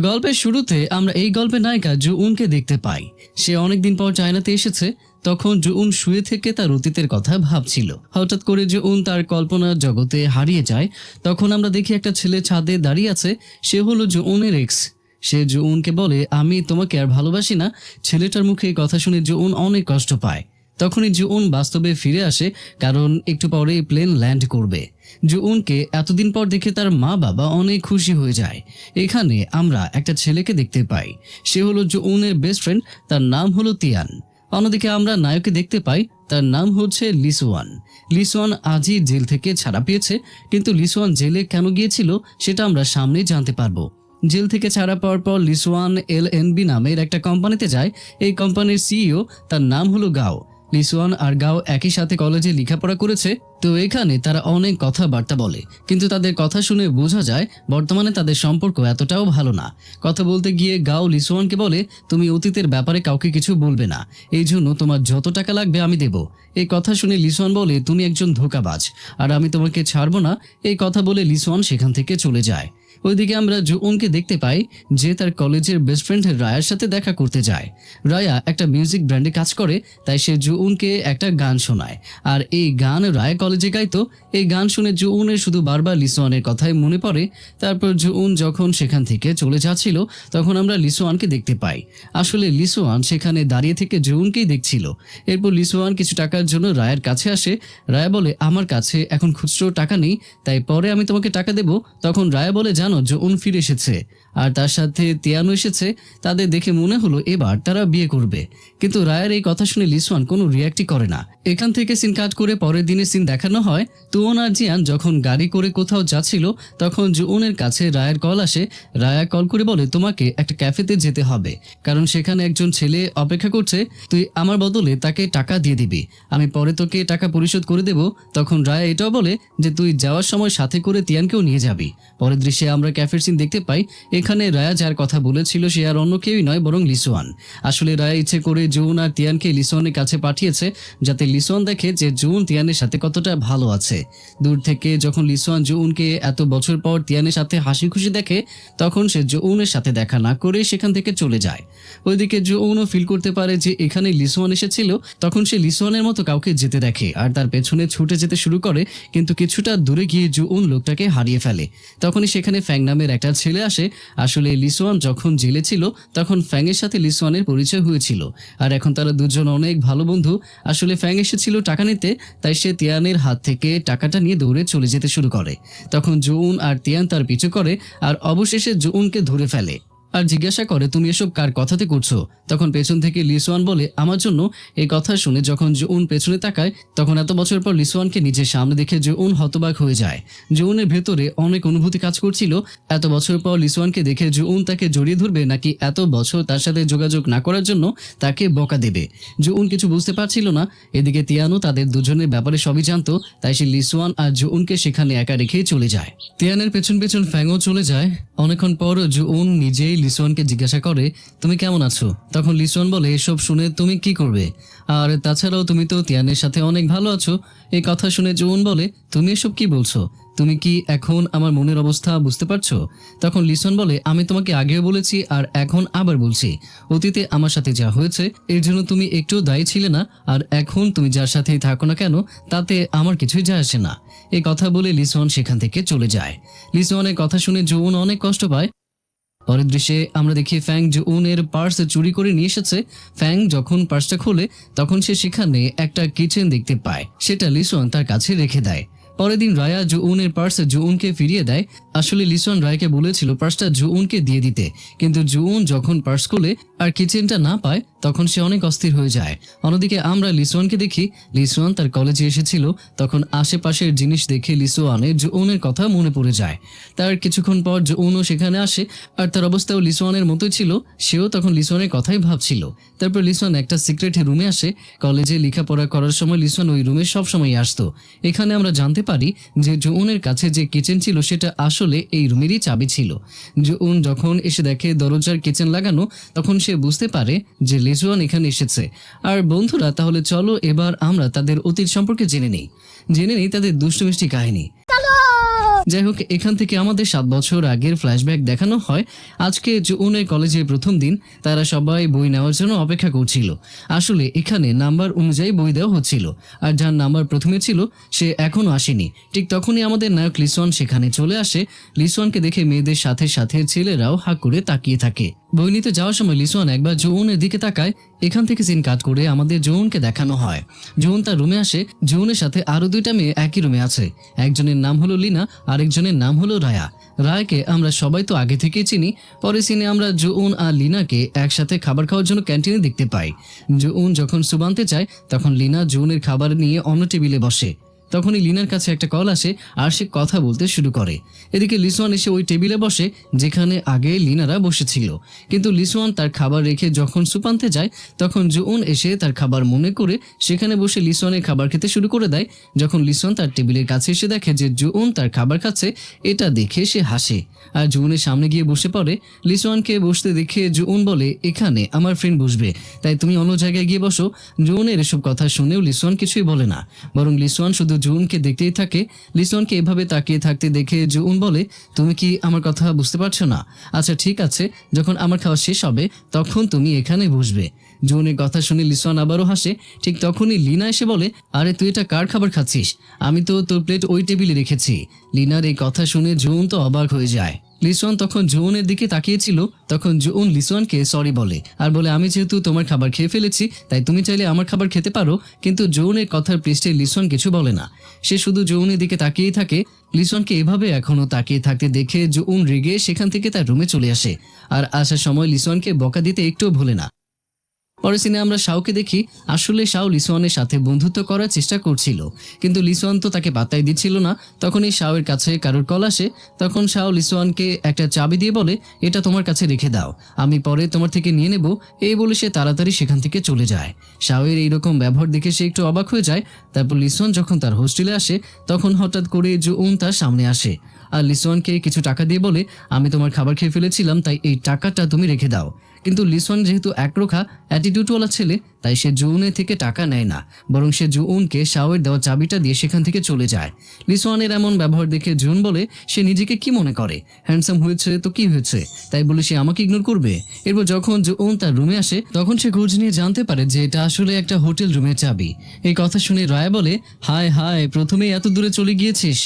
গল্পের শুরুতে আমরা এই গল্পের নায়িকা জুউনকে দেখতে পাই। সে অনেকদিন পর চায়নাতে এসেছে। তখন জুউন শুয়ে থেকে তার অতীতের কথা ভাবছিল। হঠাৎ করে জুউন তার কল্পনার জগতে হারিয়ে যায়। তখন আমরা দেখি একটা ছেলে ছাদে দাঁড়িয়ে আছে। সে হলো জুউনের এক্স। সে জুউনকে বলে, আমি তোমাকে আর ভালোবাসি না। ছেলেটার মুখে এই কথা শুনে জুউন অনেক কষ্ট পায়। তখনই জুউন বাস্তবে ফিরে আসে, কারণ একটু পরে প্লেন ল্যান্ড করবে। জুউনকে এতদিন পর দেখে তার মা বাবা অনেক খুশি হয়ে যায়। এখানে আমরা একটা ছেলেকে দেখতে পাই। সে হলো জুউনের বেস্ট ফ্রেন্ড। তার নাম হলো তিয়ান। অন্যদিকে আমরা নায়ককে দেখতে পাই। তার নাম হচ্ছে লিসওয়ান। লিসওয়ান আজই জেল থেকে ছাড়া পেয়েছে, কিন্তু লিসওয়ান জেলে কেন গিয়েছিল সেটা আমরা সামনেই জানতে পারবো। জেল থেকে ছাড়া পাওয়ার পর লিসওয়ান LNB নামের একটা কোম্পানিতে যায়। এই কোম্পানির সিইও, তার নাম হলো গাও। লিসওয়ান আর গাও একই সাথে কলেজে লেখাপড়া করেছে। তো এখানে তারা অনেক কথাবার্তা বলে, কিন্তু তাদের কথা শুনে বোঝা যায় বর্তমানে তাদের সম্পর্ক এতটাও ভালো না। কথা বলতে গিয়ে গাও লিসওয়ানকে বলে, তুমি অতীতের ব্যাপারে কাউকে কিছু বলবে না, এই জন্য তোমার যত টাকা লাগবে আমি দেব। এই কথা শুনে লিসওয়ান বলে, তুমি একজন ধোঁকাবাজ আর আমি তোমাকে ছাড়বো না। এই কথা বলে লিসওয়ান সেখান থেকে চলে যায়। ওইদিকে আমরা জুউনকে দেখতে পাই, যে তার কলেজের বেস্ট ফ্রেন্ড রায়ার সাথে দেখা করতে যায়। রায়া একটা মিউজিক ব্র্যান্ডে কাজ করে, তাই সে জুউনকে একটা গান শোনায়। আর এই গান রায়া কলেজে গাইতো। এই গান শুনে জুউনের শুধু বারবার লিসওয়ানের কথাই মনে পড়ে। তারপর জুউন যখন সেখান থেকে চলে যাচ্ছিল, তখন আমরা লিসওয়ানকে দেখতে পাই। আসলে লিসওয়ান সেখানে দাঁড়িয়ে থেকে জুউনকেই দেখছিল। এরপর লিসওয়ান কিছু টাকার জন্য রায়ের কাছে আসে। রায়া বলে, আমার কাছে এখন খুচরো টাকা নেই, তাই পরে আমি তোমাকে টাকা দেব। তখন রায়া বলে, জানো জুউন ফিরে এসেছে আর তার সাথে তিয়ানো এসেছে। তাদের দেখে মনে হলো এবার তারা বিয়ে করবে। কিন্তু রায়ের এই কথা শুনে লিসওয়ান কোনো রিয়াক্টই করে না। এখান থেকে সিন কাট করে পরের দিনের সিন দেখানো হয়। তুয়ন আর জিয়ান যখন গাড়ি করে কোথাও যাচ্ছিল, তখন জুউনের কাছে রায়ের কল আসে। রায়া কল করে বলে, তোমাকে একটা ক্যাফেতে যেতে হবে, কারণ সেখানে একজন ছেলে অপেক্ষা করছে। তুই আমার বদলে তাকে টাকা দিয়ে দিবি, আমি পরে তোকে টাকা পরিশোধ করে দেব। তখন রায়া এটাও বলে যে তুই যাওয়ার সময় সাথে করে তিয়ানকেও নিয়ে যাবি। পরের দৃশ্যে আমরা ক্যাফের সিন দেখতে পাই। এখানে রায়া যার কথা বলেছিল সে আর অন্য কেউই নয়, বরং লিসওয়ান। আসলে রায়া ইচ্ছে করে জুউন আর তিয়ানকে লিসওয়ানের কাছে পাঠিয়েছে, যাতে লিসওয়ান দেখে যে জুউন তিয়ানের সাথে কতটা ভালো আছে। দূর থেকে যখন লিসওয়ান জুউনকে এত বছর পর তিয়ানের সাথে হাসি খুশি দেখে, তখন সে জুউনের সাথে দেখা না করে সেখান থেকে চলে যায়। ওইদিকে জুউনও ফিল করতে পারে যে এখানে লিসওয়ান এসেছিল। তখন সে লিসওয়ানের মতো কাউকে যেতে দেখে আর তার পেছনে ছুটে যেতে শুরু করে, কিন্তু কিছুটা দূরে গিয়ে জুউন লোকটাকে হারিয়ে ফেলে। তখনই সেখানে ফ্যাং নামের একটা ছেলে আসে। আসলে লিসওয়ান যখন জেলে ছিল, তখন ফ্যাংয়ের সাথে লিসওয়ানের পরিচয় হয়েছিল, আর এখন তারা দুজন অনেক ভালো বন্ধু। আসলে ফ্যাং এসেছিল টাকা নিতে, তাই সে তিয়ানের হাত থেকে টাকাটা নিয়ে দৌড়ে চলে যেতে শুরু করে। তখন জুউন আর তিয়ান তার পিছু করে আর অবশেষে জুউনকে ধরে ফেলে আর জিজ্ঞাসা করে, তুমি এসব কার কথাতে করছো? তখন পেছন থেকে লিসওয়ান বলে, আমার জন্য। এই কথা শুনে যখন জুউন পেছনে তাকায়, তখন এত বছর পর লিসওয়ানকে নিজের সামনে দেখে জুউন হতবাক হয়ে যায়। জুউনের ভেতরে অনেক অনুভূতি কাজ করছিল। এত বছর পর লিসওয়ানকে দেখে জুউন তাকে জড়িয়ে ধরবে, নাকি এত বছর তার সাথে যোগাযোগ না করার জন্য তাকে বকা দেবে। জুউন কিছু বুঝতে পারছিল না। এদিকে তিয়ানো তাদের দুজনের ব্যাপারে সবই জানতো, তাই সে লিসওয়ান আর জুউনকে সেখানে একা রেখেই চলে যায়। তিয়ানের পেছন পেছন ফ্যাংও চলে যায়। অনেকক্ষণ পর জুউন নিজেই লিসওয়ানকে জিজ্ঞাসা করে, তুমি কেমন আছো? তখন লিসওয়ান বলে, এসব শুনে তুমি কি করবে? আর তাছাড়াও তুমি তো তিয়ানের সাথে অনেক ভালো আছো। এই কথা শুনে জুউন বলে, তুমি এসব কি বলছো? তুমি কি এখন আমার মনের অবস্থা বুঝতে পারছো? তখন লিসওয়ান বলে, আমি তোমাকে আগেও বলেছি আর এখন আবার বলছি, অতীতে আমার সাথে যা হয়েছে এর জন্য তুমি একটু দায়ী ছিলে না, আর এখন তুমি যার সাথেই থাকো না কেন তাতে আমার কিছুই যায় আসে না। এই কথা বলে লিসওয়ান সেখান থেকে চলে যায়। লিসওয়ানের কথা শুনে জুউন অনেক কষ্ট পায়। পরের দৃশ্যে আমরা দেখি ফ্যাং জুউনের পার্স চুরি করে নিয়ে এসেছে। ফ্যাং যখন পার্সটা খোলে, তখন সে সেখানে একটা কিচেন দেখতে পায়। সেটা লিসওয়ান তার কাছে রেখে দেয়। পরের দিন রায়া জুউনের পার্স জুউনকে ফিরিয়ে দেয়। আসলে লিসওয়ান রায়কে বলেছিল পার্সটা জুউনকে দিয়ে দিতে, কিন্তু জুউন যখন পার্স খোলে আর কিচেনটা না পায়, তখন সে অনেক অস্থির হয়ে যায়। অন্যদিকে আমরা লিসওয়ানকে দেখি। লিসওয়ান তার কলেজে এসেছিল, তখন আশেপাশের জিনিস দেখে লিসওয়ানের জুউনের কথা মনে পড়ে যায়। তার কিছুক্ষণ পর জুউনও সেখানে আসে, আর তার অবস্থাও লিসওয়ানের মতোই ছিল। সেও তখন লিসওয়ানের কথাই ভাবছিল। তারপর লিসওয়ান একটা সিক্রেট রুমে আসে। কলেজে লেখাপড়া করার সময় লিসওয়ান ওই রুমে সবসময় আসতো। এখানে আমরা জানতে পারি যে জুউনের কাছে যে কিচেন ছিল সেটা আসলে এই রুমেরই চাবি ছিল। জুউন যখন এসে দেখে দরজার কিচেন লাগানো, তখন সে বুঝতে পারে যে লিসওয়ান এখানে এসেছে। আর বন্ধুরা, তাহলে চলো এবার আমরা তাদের অতীত সম্পর্কে জেনে নেই তাদের দুষ্টু মিষ্টি কাহিনী। যাই হোক, এখান থেকে আমাদের 7 বছর আগের ফ্ল্যাশব্যাক দেখানো হয়। আজকে জুনের কলেজের প্রথম দিন, তারা সবাই বই নেওয়ার জন্য অপেক্ষা করছিল। আসলে এখানে নাম্বার অনুযায়ী বই দেওয়া হচ্ছিল, আর যার নাম্বার প্রথমে ছিল সে এখনো আসেনি। ঠিক তখনই আমাদের নায়ক লিসন সেখানে চলে আসে। লিসনকে দেখে মেয়েদের সাথে সাথে ছেলেরাও হাঁ করে তাকিয়ে থাকে। বই নিতে যাওয়ার সময় লিসন একবার জুনের দিকে তাকায়। এখান থেকে সিন কাট করে আমাদের জুনকে দেখানো হয়। জুন তার রুমে আসে। জুনের সাথে আরো 2টা মেয়ে একই রুমে আছে। একজনের নাম হলো লিনা, আরেকজনের নাম হলো রায়া। রায়কে আমরা সবাই তো আগে থেকেই চিনি। পরে সিনে আমরা জুন আর লিনাকে একসাথে খাবার খাওয়ার জন্য ক্যান্টিনে দেখতে পাই। জুন যখন সুবানতে চায় তখন লিনা জুনের খাবার নিয়ে অন্য টেবিলে বসে। তখনই লিনার কাছে একটা কল আসে আর সে কথা বলতে শুরু করে। এদিকে লিসওয়ান এসে ওই টেবিলে বসে যেখানে আগে লিনারা বসেছিল। কিন্তু লিসওয়ান তার খাবার রেখে যখন সুপ আনতে যায় তখন জুন এসে তার খাবার মনে করে সেখানে বসে লিসওয়ানের খাবার খেতে শুরু করে দেয়। যখন লিসওয়ান তার টেবিলের কাছে এসে দেখে যে জুন তার খাবার খাচ্ছে, এটা দেখে সে হাসে আর জুনের সামনে গিয়ে বসে পড়ে। লিসওয়ানকে বসতে দেখে জুন বলে, এখানে আমার ফ্রেন্ড বসবে, তাই তুমি অন্য জায়গায় গিয়ে বসো। জুনের এসব কথা শুনেও লিসওয়ান কিছুই বলে না, বরং লিসওয়ান শুধু জুনকে দেখতেই থাকে। লিসনকে এভাবে তাকিয়ে থাকতে দেখে জুন বলে, তুমি কি আমার কথা বুঝতে পারছো না? আচ্ছা ঠিক আছে, যখন আমার খাওয়া শেষ হবে তখন তুমি এখানে বসবে। জুনের কথা শুনে লিসন আবারও হাসে। ঠিক তখনই লিনা এসে বলে, আরে তুই এটা কার খাবার খাচ্ছিস? আমি তো তোর প্লেট ওই টেবিলে রেখেছি। লিনার এই কথা শুনে জুন তো অবাক হয়ে যায়। লিসন তখন জুনের দিকে তাকিয়েছিল। তখন জুন লিসনকে সরি বলে আর বলে, আমি যেহেতু তোমার খাবার খেয়ে ফেলেছি তাই তুমি চাইলে আমার খাবার খেতে পারো। কিন্তু জুনের কথার পৃষ্ঠে লিসন কিছু বলে না, সে শুধু জুনের দিকে তাকিয়েই থাকে। লিসনকে এভাবে এখনো তাকিয়ে থাকতে দেখে জুন রেগে সেখান থেকে তার রুমে চলে আসে আর আসার সময় লিসনকে বকা দিতে একটুও ভোলে না। পরে সিনে আমরা শাওকে দেখি। আসলে শাও লিসওয়ানের সাথে বন্ধুত্ব করার চেষ্টা করছিল, কিন্তু লিসওয়ান তো তাকে পাত্তাই দিচ্ছিল না। তখনই শাওয়ের কাছে কারোর কল আসে। তখন শাও লিসওয়ানকে একটা চাবি দিয়ে বলে, এটা তোমার কাছে রেখে দাও, আমি পরে তোমার থেকে নিয়ে নেব। এই বলে সে তাড়াতাড়ি সেখান থেকে চলে যায়। শাওয়ের এইরকম ব্যবহার দেখে সে একটু অবাক হয়ে যায়। তারপর লিসওয়ান যখন তার হোস্টেলে আসে তখন হঠাৎ করে জুন তার সামনে আসে আর লিসওয়ানকে কিছু টাকা দিয়ে বলে, আমি তোমার খাবার খেয়ে ফেলেছিলাম তাই এই টাকাটা তুমি রেখে দাও। কিন্তু লিসওয়ান যেহেতু একরোখা অ্যাটিটিউডওয়ালা ছেলে, তাই সে জুনের থেকে টাকা নেয় না, বরং সে জুনকে শাওয়ের দেওয়া চাবিটা দিয়ে সেখান থেকে চলে যায়। লিসওয়ানের এমন ব্যবহার দেখে জুন বলে, সে নিজেকে কি মনে করে? হ্যান্ডসাম হয়েছে তো কি হয়েছে, তাই বলে সে আমাকে ইগনোর করবে? এরপর যখন জুন তার রুমে আসে তখন সে খোঁজ নিয়ে জানতে পারে যে এটা আসলে একটা হোটেল রুমের চাবি। এই কথা শুনে রায় বলে, হায় হায়, প্রথমেই এত দূরে চলে গিয়েছিস।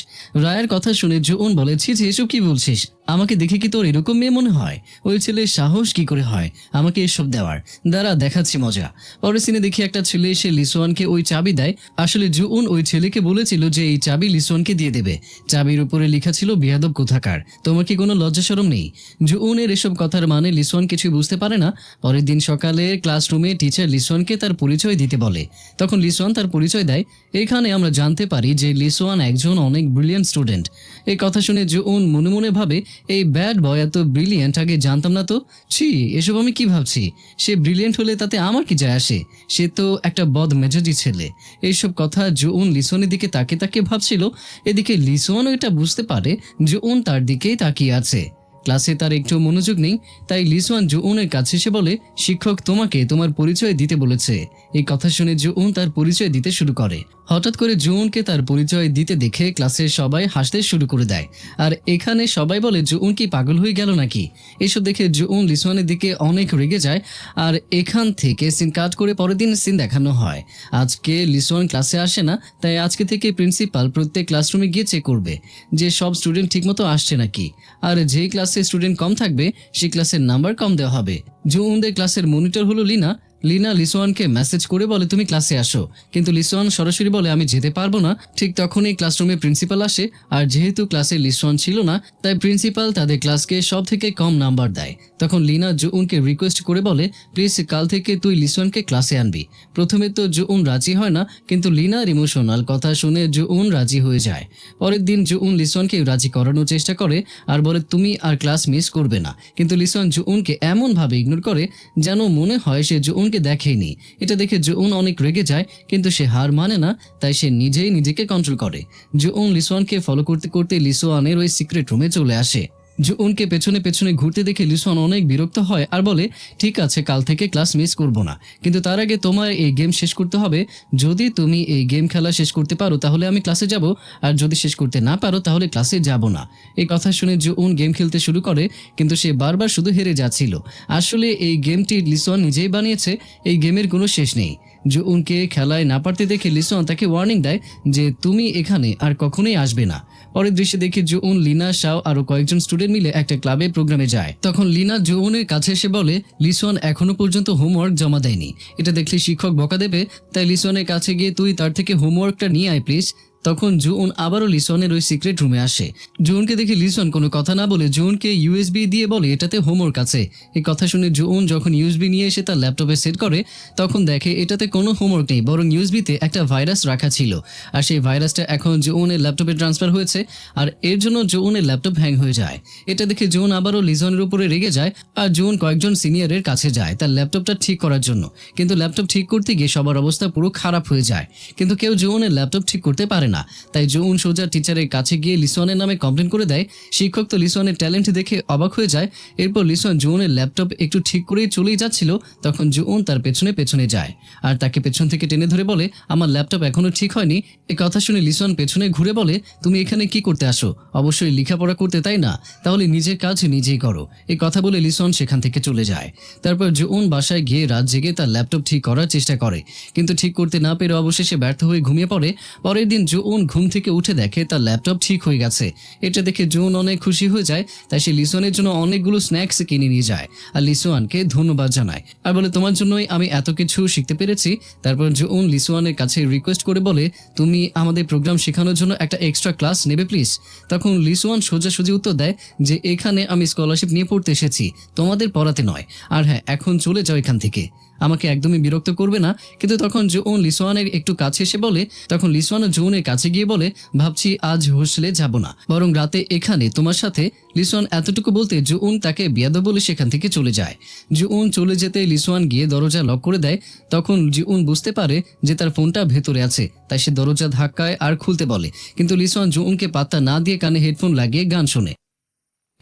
রায়ের কথা শুনে জুন বলে, ছি ছি, এসব কি বলছিস? আমাকে দেখে কি তোর এরকম মেয়ে মনে হয়? ওই ছেলের সাহস কি করে হয় আমাকে এসব দেওয়ার? দাঁড়া, দেখাচ্ছি মজা। পরে সিনে দেখি একটা ছেলে এসে লিসওয়ানকে ওই চাবি দেয়। আসলে জুন ওই ছেলেকে বলেছিল যে এই চাবি লিসওয়ানকে দিয়ে দেবে। চাবির উপরে লেখা ছিল, বিয়াদব কোথাকার, তোমার কি কোনো লজ্জা শরম নেই? জুনের এসব কথার মানে লিসওয়ান কিছুই বুঝতে পারে না। পরের দিন সকালে ক্লাসরুমে টিচার লিসওয়ানকে তার পরিচয় দিতে বলে। তখন লিসওয়ান তার পরিচয় দেয়। এখানে আমরা জানতে পারি যে লিসওয়ান একজন অনেক ব্রিলিয়ান্ট স্টুডেন্ট। এই কথা শুনে জুন মনে মনে ভাবে, এই ব্যাড বয় এত ব্রিলিয়েন্ট, আগে জানতাম না তো। ছি, এসব আমি কি ভাবছি? সে ব্রিলিয়েন্ট হলে তাতে আমার কি যায় আসে? সে তো একটা বদ মেজাজি ছেলে। এইসব কথা জুন লিসনের দিকে তাকিয়ে ভাবছিল। এদিকে লিসনও এটা বুঝতে পারে জুন তার দিকেই তাকিয়ে আছে। ক্লাসে তার একটু মনোযোগ নেই, তাই লিসওয়ান জুনের কাছে এসে বলে, শিক্ষক তোমাকে তোমার পরিচয় দিতে বলেছে। এই কথা শুনে জুন তার পরিচয় দিতে শুরু করে। হঠাৎ করে জুনকে তার পরিচয় দিতে দেখে ক্লাসের সবাই হাসতে শুরু করে দেয়। আর এখানে সবাই বলে, জুন কি পাগল হয়ে গেল নাকি? এসব দেখে জুন লিসওয়ানের দিকে অনেক রেগে যায়। আর এখান থেকে সিন কাট করে পরের দিন সিন দেখানো হয়। আজকে লিসওয়ান ক্লাসে আসে না, তাই আজকে থেকে প্রিন্সিপাল প্রত্যেক ক্লাসরুমে গিয়ে চেক করবে যে সব স্টুডেন্ট ঠিকমতো আসছে নাকি। আর যেই ক্লাসে স্টুডেন্ট কম থাকবে সেই ক্লাসের নাম্বার কম দেওয়া হবে। জুনদের ক্লাসের মনিটর হলো লিনা। লিনা লিসওয়ানকে মেসেজ করে বলে, তুমি ক্লাসে আসো। কিন্তু লিসওয়ান সরাসরি বলে, আমি যেতে পারবো না। ঠিক তখনই ক্লাসরুমে প্রিন্সিপাল আসে। আর যেহেতু ক্লাসে লিসওয়ান ছিল না, তাই প্রিন্সিপাল তাদের ক্লাসকে সব থেকে কম নাম্বার দেয়। তখন লিনা জুনকে রিকোয়েস্ট করে বলে, প্লিজ কাল থেকে তুই লিসওয়ানকে ক্লাসে আনবি। প্রথমে তো জুন রাজি হয় না, কিন্তু লিনার ইমোশনাল কথা শুনে জুন রাজি হয়ে যায়। পরের দিন জুন লিসওয়ানকে রাজি করানোর চেষ্টা করে আর বলে, তুমি আর ক্লাস মিস করবে না। কিন্তু লিসওয়ান জুনকে এমনভাবে ইগনোর করে যেন মনে হয় সে জুনকে দেখেনি। এটা দেখে জুন অনেক রেগে যায়, কিন্তু সে হার মানে না, তাই সে নিজেই নিজেকে কন্ট্রোল করে। জুন লিসওয়ানকে ফলো করতে করতে লিসওয়ানের ওই সিক্রেট রুমে চলে আসে। জুউনকে পেছনে পেছনে ঘুরতে দেখে লিসন অনেক বিরক্ত হয় আর বলে, ঠিক আছে, কাল থেকে ক্লাস মিস করব না, কিন্তু তার আগে তোমার এই গেম শেষ করতে হবে। যদি তুমি এই গেম খেলা শেষ করতে পারো তাহলে আমি ক্লাসে যাব, আর যদি শেষ করতে না পারো তাহলে ক্লাসে যাব না। এই কথা শুনে জুউন গেম খেলতে শুরু করে, কিন্তু সে বারবার শুধু হেরে যাচ্ছিল। আসলে এই গেমটি লিসন নিজেই বানিয়েছে, এই গেমের কোনো শেষ নেই। জুউনকে খেলায় না পারতে দেখে লিসন তাকে ওয়ার্নিং দেয় যে তুমি এখানে আর কখনোই আসবে না। পরের দৃশ্যে দেখি জুউন, লিনা, শাও আরো কয়েকজন স্টুডেন্ট মিলে একটা ক্লাবে প্রোগ্রামে যায়। তখন লিনা জুউনের কাছে এসে বলে, লিসন এখনো পর্যন্ত হোমওয়ার্ক জমা দেয়নি, এটা দেখলে শিক্ষক বকা দেবে, তাই লিসনের কাছে গিয়ে তুই তার থেকে হোমওয়ার্কটা নিয়ে আয় প্লিজ। তখন জুউন আবারও লিসনের ওই সিক্রেট রুমে আসে। জুউনকে দেখে লিসন কোনো কথা না বলে জুউনকে ইউএসবি দিয়ে বলে এটাতে হোমওয়ার্ক আছে। এই কথা শুনে জুউন যখন ইউএসবি নিয়ে এসে তার ল্যাপটপে সেট করে তখন দেখে এটাতে কোনো হোমওয়ার্ক নেই, বরং ইউএসবিতে একটা ভাইরাস রাখা ছিল, আর সেই ভাইরাসটা এখন জুউনের ল্যাপটপে ট্রান্সফার হয়েছে, আর এর জন্য জুউনের ল্যাপটপ হ্যাং হয়ে যায়। এটা দেখে জুউন আবারও লিসনের উপরে রেগে যায়, আর জুউন কয়েকজন সিনিয়রের কাছে যায় তার ল্যাপটপটা ঠিক করার জন্য। কিন্তু ল্যাপটপ ঠিক করতে গিয়ে সবার অবস্থা পুরো খারাপ হয়ে যায়, কিন্তু কেউ জুউনের ল্যাপটপ ঠিক করতে পারে না। তাই জুউন সোজা টিচারের কাছে গিয়ে লিসনের নামে কমপ্লেন করে দেয়। শিক্ষক তো লিসনের ট্যালেন্ট দেখে অবাক হয়ে যায়। এরপর লিসন জুউনের ল্যাপটপ একটু ঠিক করেই চলেই যাচ্ছিল, তখন জুউন তার পেছনে পেছনে যায় আর তাকে পেছন থেকে টেনে ধরে বলে, আমার ল্যাপটপ এখনো ঠিক হয়নি। এই কথা শুনে লিসন পেছনে ঘুরে বলে, তুমি এখানে কি করতে আসো? অবশ্যই লেখাপড়া করতে, তাই না? তাহলে নিজের কাজ নিজেই করো। এই কথা বলে লিসন সেখান থেকে চলে যায়। তারপর জুউন বাসায় গিয়ে রাত জেগে তার ল্যাপটপ ঠিক করার চেষ্টা করে, কিন্তু ঠিক করতে না পেরে অবশেষে ব্যর্থ হয়ে ঘুমিয়ে পড়ে। পরের দিন জুউন ঘুম থেকে উঠে দেখে তার ল্যাপটপ ঠিক হয়ে গেছে। এটা দেখে জুউন অনেক খুশি হয়ে যায়, তাই সে লিসনের জন্য অনেকগুলো স্ন্যাক্স কিনে নিয়ে যায় আর লিসওয়ানকে ধন্যবাদ জানায় আর বলে, তোমার জন্যই আমি এত কিছু শিখতে পেরেছি। তারপর জুউন লিসওয়ানের কাছে রিকোয়েস্ট করে বলে, তুমি আমাদের প্রোগ্রাম শেখানোর জন্য একটা এক্সট্রা ক্লাস নেবে প্লিজ। তখন লিসওয়ান সোজাসুজি উত্তর দেয় যে এখানে আমি স্কলারশিপ নিয়ে পড়তে এসেছি, তোমাদের পড়াতে নয়, আর হ্যাঁ এখন চলে যাও এখান থেকে, আমাকে একদমই বিরক্ত করবে না। কিন্তু তখন জুউন লিসওয়ানের একটু কাছে এসে বলে, তখন লিসওয়ানও জুউনের কাছে গিয়ে বলে, ভাবছি আজ হোস্টেলে যাব না, বরং রাতে এখানে তোমার সাথে। লিসওয়ান এতটুকু বলতে জুউন তাকে বেয়াদব বলে সেখান থেকে চলে যায়। জুউন চলে যেতে লিসওয়ান গিয়ে দরজা লক করে দেয়। তখন জুউন বুঝতে পারে যে তার ফোনটা ভেতরে আছে, তাই সে দরজা ধাক্কায় আর খুলতে বলে, কিন্তু লিসওয়ান জুউনকে পাত্তা না দিয়ে কানে হেডফোন লাগিয়ে গান শোনে।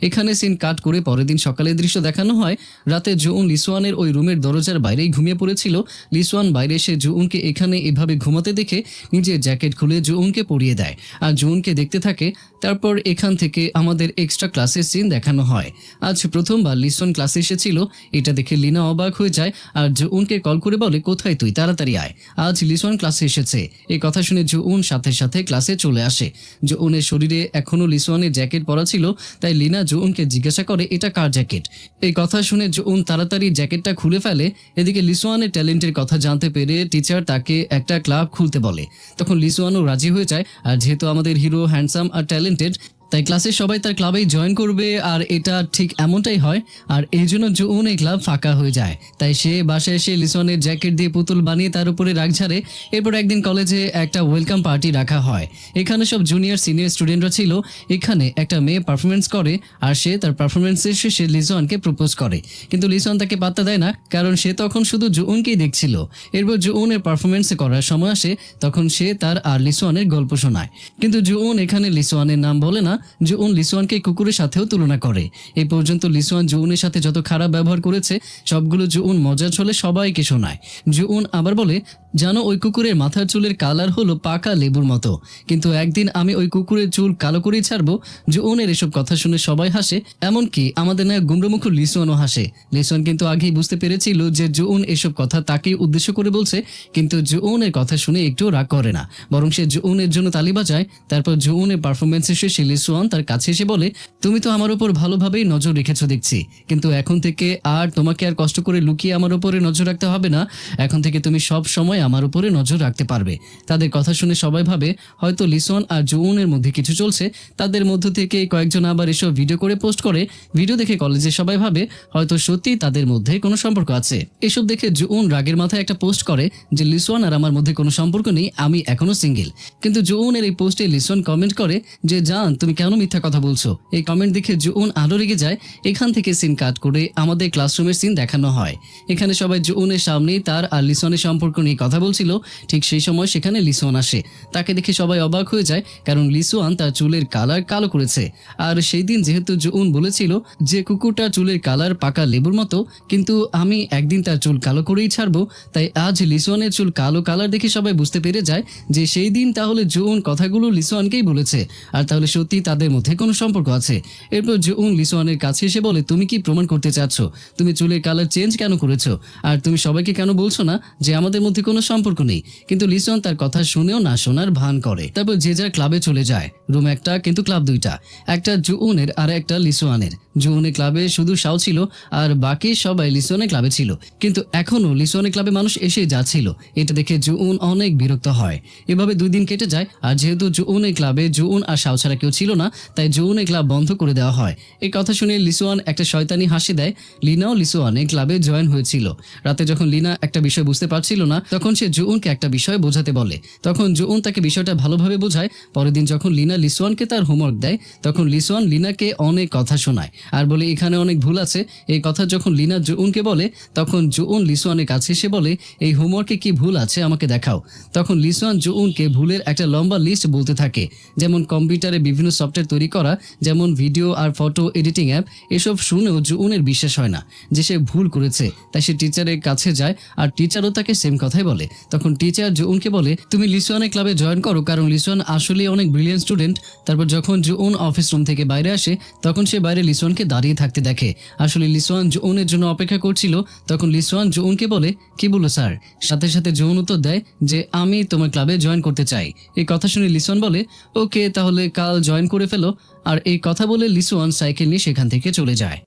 এখানে সিন কাট করে পরের দিন সকালের দৃশ্য দেখানো হয়। রাতে জুউন লিসওয়ানের ওই রুমের দরজার বাইরেই ঘুমিয়ে পড়েছিল। লিসওয়ান বাইরে এসে জুউনকে এখানে এভাবে ঘুমাতে দেখে নিজের জ্যাকেট খুলে জুউনকে পরিয়ে দেয় আর জুউনকে দেখতে থাকে। তারপর এখান থেকে আমাদের এক্সট্রা ক্লাসের সিন দেখানো হয়। আজ প্রথমবার লিসওয়ান ক্লাসে এসেছিল, এটা দেখে লিনা অবাক হয়ে যায় আর জুউনকে কল করে বলে, কোথায় তুই, তাড়াতাড়ি আয়, আজ লিসওয়ান ক্লাসে এসেছে। এই কথা শুনে জুউন সাথে সাথে ক্লাসে চলে আসে। জুউনের শরীরে এখনো লিসওয়ানের জ্যাকেট পরা ছিল, তাই লিনা জুউনকে জিজ্ঞাসা করে এটা কার জ্যাকেট। এই কথা শুনে জুউন তাড়াতাড়ি জ্যাকেটটা খুলে ফেলে। এদিকে লিসওয়ানের ট্যালেন্টের কথা জানতে পেরে টিচার তাকে একটা ক্লাব খুলতে বলে। তখন লিসওয়ানও রাজি হয়ে যায়, আর যেহেতু আমাদের হিরো হ্যান্ডসাম আর ট্যালেন্টেড, তাই ক্লাসের সবাই তার ক্লাবেই জয়েন করবে, আর এটা ঠিক এমনটাই হয়। আর এই জন্য জুউন এই ক্লাব ফাঁকা হয়ে যায়, তাই সে বাসায় এসে লিসনের জ্যাকেট দিয়ে পুতুল বানিয়ে তার উপরে রাগ ঝাড়ে। এরপর একদিন কলেজে একটা ওয়েলকাম পার্টি রাখা হয়। এখানে সব জুনিয়র সিনিয়র স্টুডেন্টরা ছিল। এখানে একটা মেয়ে পারফরমেন্স করে, আর সে তার পারফরমেন্সের শেষে লিসনকে প্রপোজ করে, কিন্তু লিসন তাকে পাত্তা দেয় না, কারণ সে তখন শুধু জুউনকেই দেখছিল। এরপর জুউনের পারফরমেন্স করার সময় আসে, তখন সে তার আর লিসনের গল্প শোনায়, কিন্তু জুউন এখানে লিসনের নাম বলে না। জুউন লিসওয়ানকে কুকুরের সাথেও তুলনা করে। এই পর্যন্ত লিসওয়ান জুউনের সাথে যত খারাপ ব্যবহার করেছে সবগুলো জুউন মজার ছলে সবাইকে শোনায়। জুউন আবার বলে, জানো ওই কুকুরের মাথার চুলের কালার হলো পাকা লেবুর মতো, কিন্তু একদিন আমি ওই কুকুরের চুল কালো করেই ছাড়বো। জুউনের এসব কথা শুনে সবাই হাসে, এমনকি আমাদের নায়ক গুমরামুখ লিসওয়ানও হাসে। লিসওয়ান কিন্তু আগেই বুঝতে পেরেছিল যে জুউন এসব কথা তাকেই উদ্দেশ্য করে বলছে, কিন্তু জুউনের কথা শুনে একটু রাগ করে না, বরং সে জুউনের জন্য তালি বাজায়। তারপর জুউনের পারফরমেন্সের শেষে লিসওয়ান তার কাছে এসে বলে, তুমি তো আমার উপর ভালোভাবেই নজর রেখেছো দেখছি, কিন্তু এখন থেকে আর তোমাকে আর কষ্ট করে লুকিয়ে আমার উপরে নজর রাখতে হবে না, এখন থেকে তুমি সব সময় আমার উপরে নজর রাখতে পারবে। তাদের কথা শুনে সবাই ভাবে হয়তো লিসন আর জুউনের মধ্যে কিছু চলছে। তাদের মধ্য থেকে কয়েকজন আবার এসব ভিডিও করে পোস্ট করে। ভিডিও দেখে কলেজে সবাই ভাবে হয়তো সত্যি তাদের মধ্যে কোনো সম্পর্ক আছে। এসব দেখে জুউন রাগের মাথায় একটা পোস্ট করে যে লিসন আর আমার মধ্যে কোনো সম্পর্ক নেই, আমি এখনো সিঙ্গেল। কিন্তু জুউনের এই পোস্টে লিসন কমেন্ট করে যে, জান তুমি কেন মিথ্যা কথা বলছো? এই কমেন্ট দেখে জুউন আরো রেগে যায়। এখান থেকে সিন কাট করে আমাদের ক্লাসরুমের সিন দেখানো হয়। এখানে সবাই জুউনের সামনেই তার আর লিসনের সম্পর্ক নিয়ে কথা বলছিল। ঠিক সেই সময় সেখানে লিসন আসে। তাকে দেখে সবাই অবাক হয়ে যায়, কারণ লিসন তার চুলের কালার কালো করেছে। আর সেই দিন যেহেতু জুউন বলেছিল যে কুকুরটা চুলের কালার পাকা লেবুর মতো, কিন্তু আমি একদিন তার চুল কালো করেই ছাড়বো, তাই আজ লিসনের চুল কালো কালার দেখে সবাই বুঝতে পেরে যায় যে সেই দিন তাহলে জুউন কথাগুলো লিসনকেই বলেছে, আর তাহলে সত্যি তাদের মধ্যে কোনো সম্পর্ক আছে। এরপর জুউন লিসনের কাছে এসে বলে, তুমি কি প্রমাণ করতে চাচ্ছ? তুমি চুলের কালার চেঞ্জ কেন করেছো? আর তুমি সবাইকে কেন বলছো না যে আমাদের মধ্যে কোনো সম্পর্ক নেই? কিন্তু লিসন তার কথা শুনেও না শোনার ভান করে। তারপর যে যার ক্লাবে চলে যায়। রুম একটা কিন্তু ক্লাব দুইটা, একটা জুউনের আর একটা লিসনের। জুউনের ক্লাবে শুধু শাও ছিল আর বাকি সবাই লিসনের ক্লাবে ছিল, কিন্তু এখনো লিসনের ক্লাবে মানুষ এসে যাচ্ছিল। এটা দেখে জুউন অনেক বিরক্ত হয়। এভাবে 2 দিন কেটে যায়, আর যেহেতু জুউনের ক্লাবে জুউন আর শাও ছাড়া কেউ ছিল না, তাই জুউনের ক্লাব বন্ধ করে দেওয়া হয়। এই কথা শুনে লিসোয়ান একটা শয়তানি হাসি দেয়। লিনাও লিসোয়ানের ক্লাবে জয়েন হয়েছিল। রাতে যখন লিনা একটা বিষয় বুঝতে পারছিল না, তখন সে জুউনকে একটা বিষয় বোঝাতে বলে। তখন জুউন তাকে বিষয়টা ভালোভাবে বোঝায়। পরের দিন যখন লিনা লিসোয়ানকে তার হোমওয়ার্ক দেয়, তখন লিসোয়ান লিনাকে অনেক কথা শোনায় আর বলে এখানে অনেক ভুল আছে। এই কথা যখন লিনা জুউনকে বলে, তখন জুউন লিসোয়ানের কাছে এসে বলে, এই হোমওয়ার্কে কি ভুল আছে আমাকে দেখাও। তখন লিসোয়ান জুউনকে ভুলের একটা লম্বা লিস্ট বলতে থাকে, যেমন কম্পিউটারে বিভিন্ন সফটওয়্যার তৈরি করা, যেমন ভিডিও আর ফটো এডিটিং অ্যাপ। এসব শুনেও জুউনের বিশ্বাস হয় না যে সে ভুল করেছে, তাই সে টিচারের কাছে যায় আর টিচারও তাকে সেম কথাই বলে। তখন টিচার জুউনকে বলে, তুমি লিসোয়ানের ক্লাবে জয়েন করো, কারণ লিসোয়ান আসলে অনেক ব্রিলিয়েন্ট স্টুডেন্ট। তারপর যখন জুউন অফিস রুম থেকে বাইরে আসে, তখন সে বাইরে লিসোয়ানকে দাঁড়িয়ে থাকতে দেখে। আসলে লিসোয়ান জুউনের জন্য অপেক্ষা করছিল। তখন লিসোয়ান জুউনকে বলে, কি বলো স্যার? সাথে সাথে জুউন উত্তর দেয় যে আমি তোমার ক্লাবে জয়েন করতে চাই। এই কথা শুনে লিসোয়ান বলে, ওকে তাহলে কাল জয়েন করে ফেলো। আর এই কথা বলে লিসোয়ান সাইকেল নিয়ে সেখান থেকে চলে যায়।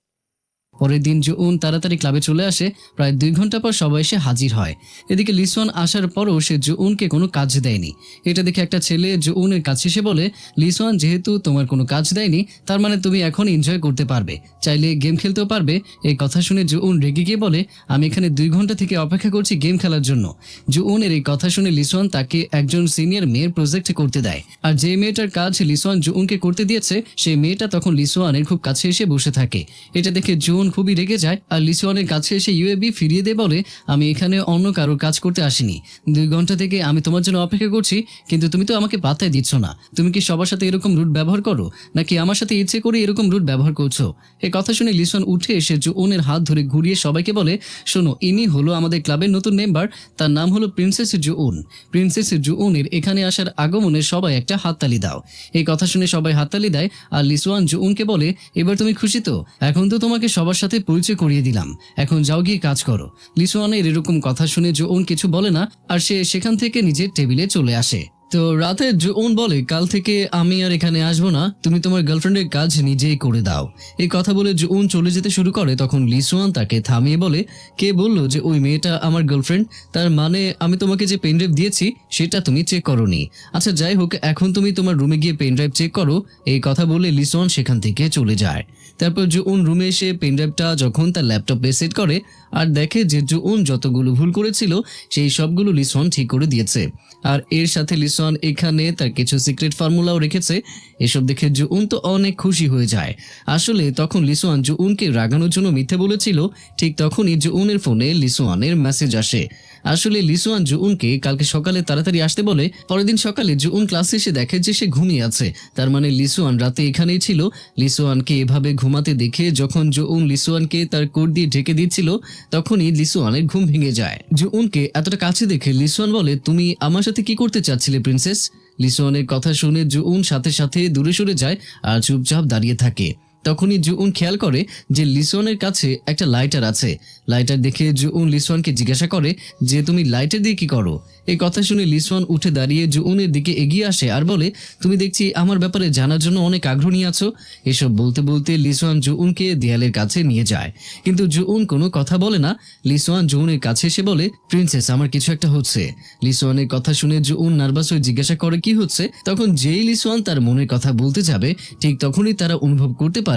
পরের দিন জুউন তাড়াতাড়ি ক্লাবে চলে আসে। প্রায় 2 ঘন্টা পর সবাই এসে হাজির হয়। এদিকে লিসোয়ান আসার পরও সে জুউনকে কোনো কাজ দেয়নি। এটা দেখে একটা ছেলে জুউনের কাছে এসে বলে, লিসোয়ান যেহেতু তোমার কোনো কাজ দেয়নি, তার মানে তুমি এখন এনজয় করতে পারবে, চাইলে গেম খেলতেও পারবে। এই কথা শুনে জুউন রেগে গিয়ে বলে, আমি এখানে 2 ঘন্টা থেকে অপেক্ষা করছি গেম খেলার জন্য। জুউনের এই কথা শুনে লিসোয়ান তাকে একজন সিনিয়র মেয়ের প্রজেক্ট করতে দেয়। আর যে মেয়েটার কাজ লিসোয়ান জুউনকে করতে দিয়েছে, সেই মেয়েটা তখন লিসোয়ানের খুব কাছে এসে বসে থাকে। এটা দেখে জুউন খুবই রেগে যায় আর লিসোয়ানের কাছে এসে ইউএবি ফিরিয়ে দিয়ে বলে, আমি এখানে অন্য কারোর কাজ করতে আসিনি। 2 ঘন্টা থেকে আমি তোমার জন্য অপেক্ষা করছি, কিন্তু তুমি তো আমাকে পাত্তাই দিচ্ছ না। তুমি কি সবার সাথে এরকম রুট ব্যবহার করো, নাকি আমার সাথে ইচ্ছে করে এরকম রুট ব্যবহার করছো? এই কথা শুনে লিসোয়ান উঠে এসে জুউনের হাত ধরে ঘুরিয়ে সবাইকে বলে, শোনো, ইনি হলো আমাদের ক্লাবের নতুন মেম্বার, তার নাম হলো প্রিন্সেস জুউন। প্রিন্সেস জুউনের এখানে আসার আগমনে সবাই একটা হাততালি দাও। এই কথা শুনে সবাই হাততালি দেয় আর লিসোয়ান জুউনকে বলে, এবার তুমি খুশি তো? এখন তো তোমাকে সবার সাথে পরিচয় করিয়ে দিলাম, এখন যাও গিয়ে কাজ করো। লিসোয়ানের এরকম কথা শুনে জুউন কিছু বলে না আর সে সেখান থেকে নিজের টেবিলে চলে আসে। তো রাতে জুউন বলে, কাল থেকে আমি আর এখানে আসবো না, তুমি তোমার গার্লফ্রেন্ডের কাজ নিজেই করে দাও। এই কথা বলে জুউন চলে যেতে শুরু করে। তখন লিসোয়ান তাকে থামিয়ে বলে, কে বললো যে ওই মেয়েটা আমার গার্লফ্রেন্ড? তার মানে আমি তোমাকে যে পেনড্রাইভ দিয়েছি সেটা তুমি চেক করোনি। আচ্ছা যাই হোক, এখন তুমি তোমার রুমে গিয়ে পেনড্রাইভ চেক করো। এই কথা বলে লিসোয়ান সেখান থেকে চলে যায়। তারপর জুউন রুমে এসে পেনড্রাইভটা যখন তার ল্যাপটপে সেট করে আর দেখে যে জুউন যতগুলো ভুল করেছিল সেই সবগুলো লিসোয়ান ঠিক করে দিয়েছে। আর এর সাথে লিসোয়ান এখানে তার কিছু সিক্রেট ফর্মুলাও রেখেছে। এসব দেখে জুউন তো অনেক খুশি হয়ে যায়। আসলে তখন লিসোয়ান জুউনকে রাগানোর জন্য মিথ্যে বলেছিল। ঠিক তখনই জুউনের ফোনে লিসোয়ানের মেসেজ আসে। আসলে লিসোয়ান জুউনকে কালকে সকালে তাড়াতাড়ি আসতে বলে। পরের দিন সকালে জুউন ক্লাসে এসে দেখে যে সে ঘুমিয়ে আছে। তার মানে লিসোয়ান রাতে এখানেই ছিল। লিসোয়ানকে এভাবে ঘুমাতে দেখে যখন জুউন লিসোয়ানকে তার কোট দিয়ে ঢেকে দিচ্ছিল, তখনই লিসোয়ানের ঘুম ভেঙে যায়। জুউনকে এতটা কাছে দেখে লিসোয়ান বলে, তুমি আমার সাথে কি করতে চাচ্ছিলে প্রিন্সেস? লিসোয়ানের কথা শুনে জুউন সাথে সাথে দূরে সরে যায় আর চুপচাপ দাঁড়িয়ে থাকে। তখনই জুউন খেয়াল করে যে লিসোয়ানের কাছে একটা লাইটার আছে। লাইটার দেখে জুউন লিসোয়ানকে জিজ্ঞাসা করে যে তুমি লাইটার দিয়ে কি করো? এই কথা শুনে লিসোয়ান উঠে দাঁড়িয়ে জুউনের দিকে এগিয়ে আসে আর বলে, তুমি দেখছি আমার ব্যাপারে জানার জন্য অনেক আগ্রহী আছো। এসব বলতে বলতে লিসোয়ান জুউনকে দেয়ালের কাছে নিয়ে যায়, কিন্তু জুউন কোনো কথা বলে না। লিসোয়ান জুউনের কাছে এসে বলে, প্রিন্সেস আমার কিছু একটা হচ্ছে। লিসোয়ানের কথা শুনে জুউন নার্ভাস হয়ে জিজ্ঞাসা করে কি হচ্ছে। তখন যেই লিসোয়ান তার মনের কথা বলতে যাবে, ঠিক তখনই তারা অনুভব করতে পারে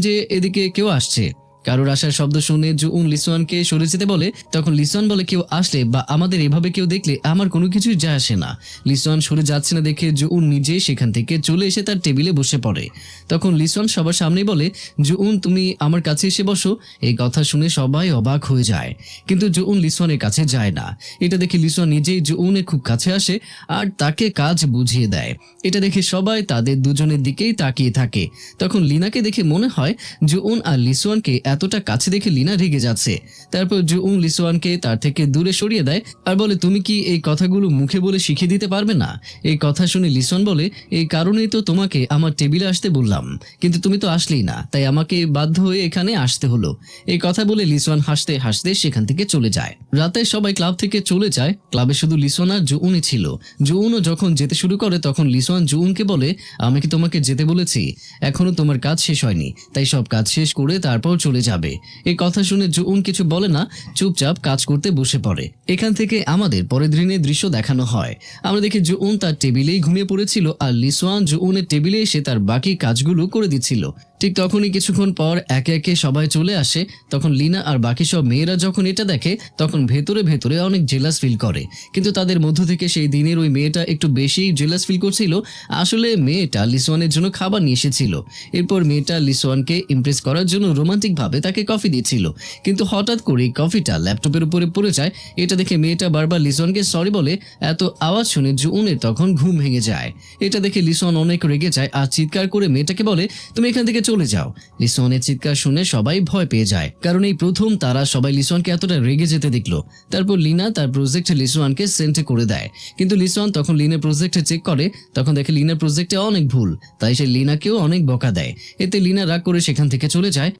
যে এদিকে কেউ আসছে। কারোর আসার শব্দ শুনে জুউন লিসোয়ানকে সরে যেতে বলে। তখন লিসোয়ান বলে, কেউ আসলে বা আমাদের এভাবে কেউ দেখলে আমার কোনো কিছুই যায় আসে না। লিসোয়ান সরে যাচ্ছে না দেখে জুউন নিজেই সেখান থেকে চলে এসে তার টেবিলে বসে পড়ে। তখন লিসোয়ান সবার সামনেই বলে, জুউন তুমি আমার কাছে এসে বসো। এই কথা শুনে সবাই অবাক হয়ে যায়, কিন্তু জুউন লিসোয়ানের কাছে যায় না। এটা দেখে লিসোয়ান নিজেই জুউনের খুব কাছে আসে আর তাকে কাজ বুঝিয়ে দেয়। এটা দেখে সবাই তাদের দুজনের দিকেই তাকিয়ে থাকে। তখন লিনাকে দেখে মনে হয় জুউন আর লিসোয়ানকে এতটা কাছে দেখে লিনা রেগে যাচ্ছে। তারপর জুউন লিসোয়ানকে তার থেকে দূরে সরিয়ে দেয় আর বলে, তুমি কি এই কথাগুলো মুখে বলে শিখিয়ে দিতে পারবে না? এই কথা শুনে লিসোয়ান বলে, এই কারণেই তো তোমাকে আমার টেবিলে আসতে বললাম, কিন্তু তুমি তো আসলেই না, তাই আমাকে বাধ্য হয়ে এখানে আসতে হলো। এই কথা বলে লিসোয়ান হাসতে হাসতে সেখান থেকে চলে যায়। রাতে সবাই ক্লাব থেকে চলে যায়। ক্লাবে শুধু লিসোয়ান আর জুউনই ছিল। জুউনও যখন যেতে শুরু করে তখন লিসোয়ান জুউনকে বলে, আমি কি তোমাকে যেতে বলেছি? এখনো তোমার কাজ শেষ হয়নি, তাই সব কাজ শেষ করে তারপর চলে যাবে। এই কথা শুনে জুউন কিছু বলে না, চুপচাপ কাজ করতে বসে পড়ে। এখান থেকে আমাদের পরের দিনের দৃশ্য দেখানো হয়। আমরা দেখি জুউন তার টেবিলেই ঘুমিয়ে পড়েছিল আর লিসোয়ান জুউনের টেবিলে এসে তার বাকি কাজগুলো করে দিচ্ছিল। ঠিক তখনই কিছুক্ষণ পর একে একে সবাই চলে আসে। তখন লিনা আর বাকি সব মেয়েরা যখন এটা দেখে তখন ভেতরে ভেতরে অনেক জেলাস ফিল করে, কিন্তু তাদের মধ্য থেকে সেই দিনের ওই মেয়েটা একটু বেশি জেলাস ফিল করছিল। আসলে মেয়েটা লিসোয়ানের জন্য খাবার নিয়ে এসেছিল। এরপর মেয়েটা লিসোয়ানকে ইমপ্রেস করার জন্য রোমান্টিক ভাবে তাকে কফি দিচ্ছিল, কিন্তু হঠাৎ করে কফিটা ল্যাপটপের উপরে পড়ে যায়। এটা দেখে মেয়েটা বারবার লিসোয়ানকে সরি বলে। এত আওয়াজ শুনে জুউনের তখন ঘুম ভেঙে যায়। এটা দেখে লিসোয়ান অনেক রেগে যায় আর চিৎকার করে মেয়েটাকে বলে, তুমি এখান থেকে চলে যাও। লিসোয়ানের চিৎকার শুনে সবাই ভয় পেয়ে যায়, কারণ এই প্রথম তারা সবাই লিসোয়ানকে এতটা রেগে যেতে দেখলো। তারপর লিনা তার প্রজেক্ট লিসোয়ানকে সেন্ড করে দেয়, কিন্তু লিসোয়ান তখন লিনার প্রজেক্টে চেক করে, তখন দেখে লিনার প্রজেক্টে অনেক ভুল, তাই সে লিনাকেও অনেক বকা দেয়। এতে লিনা রাগ করে সেখান থেকে চলে যায়।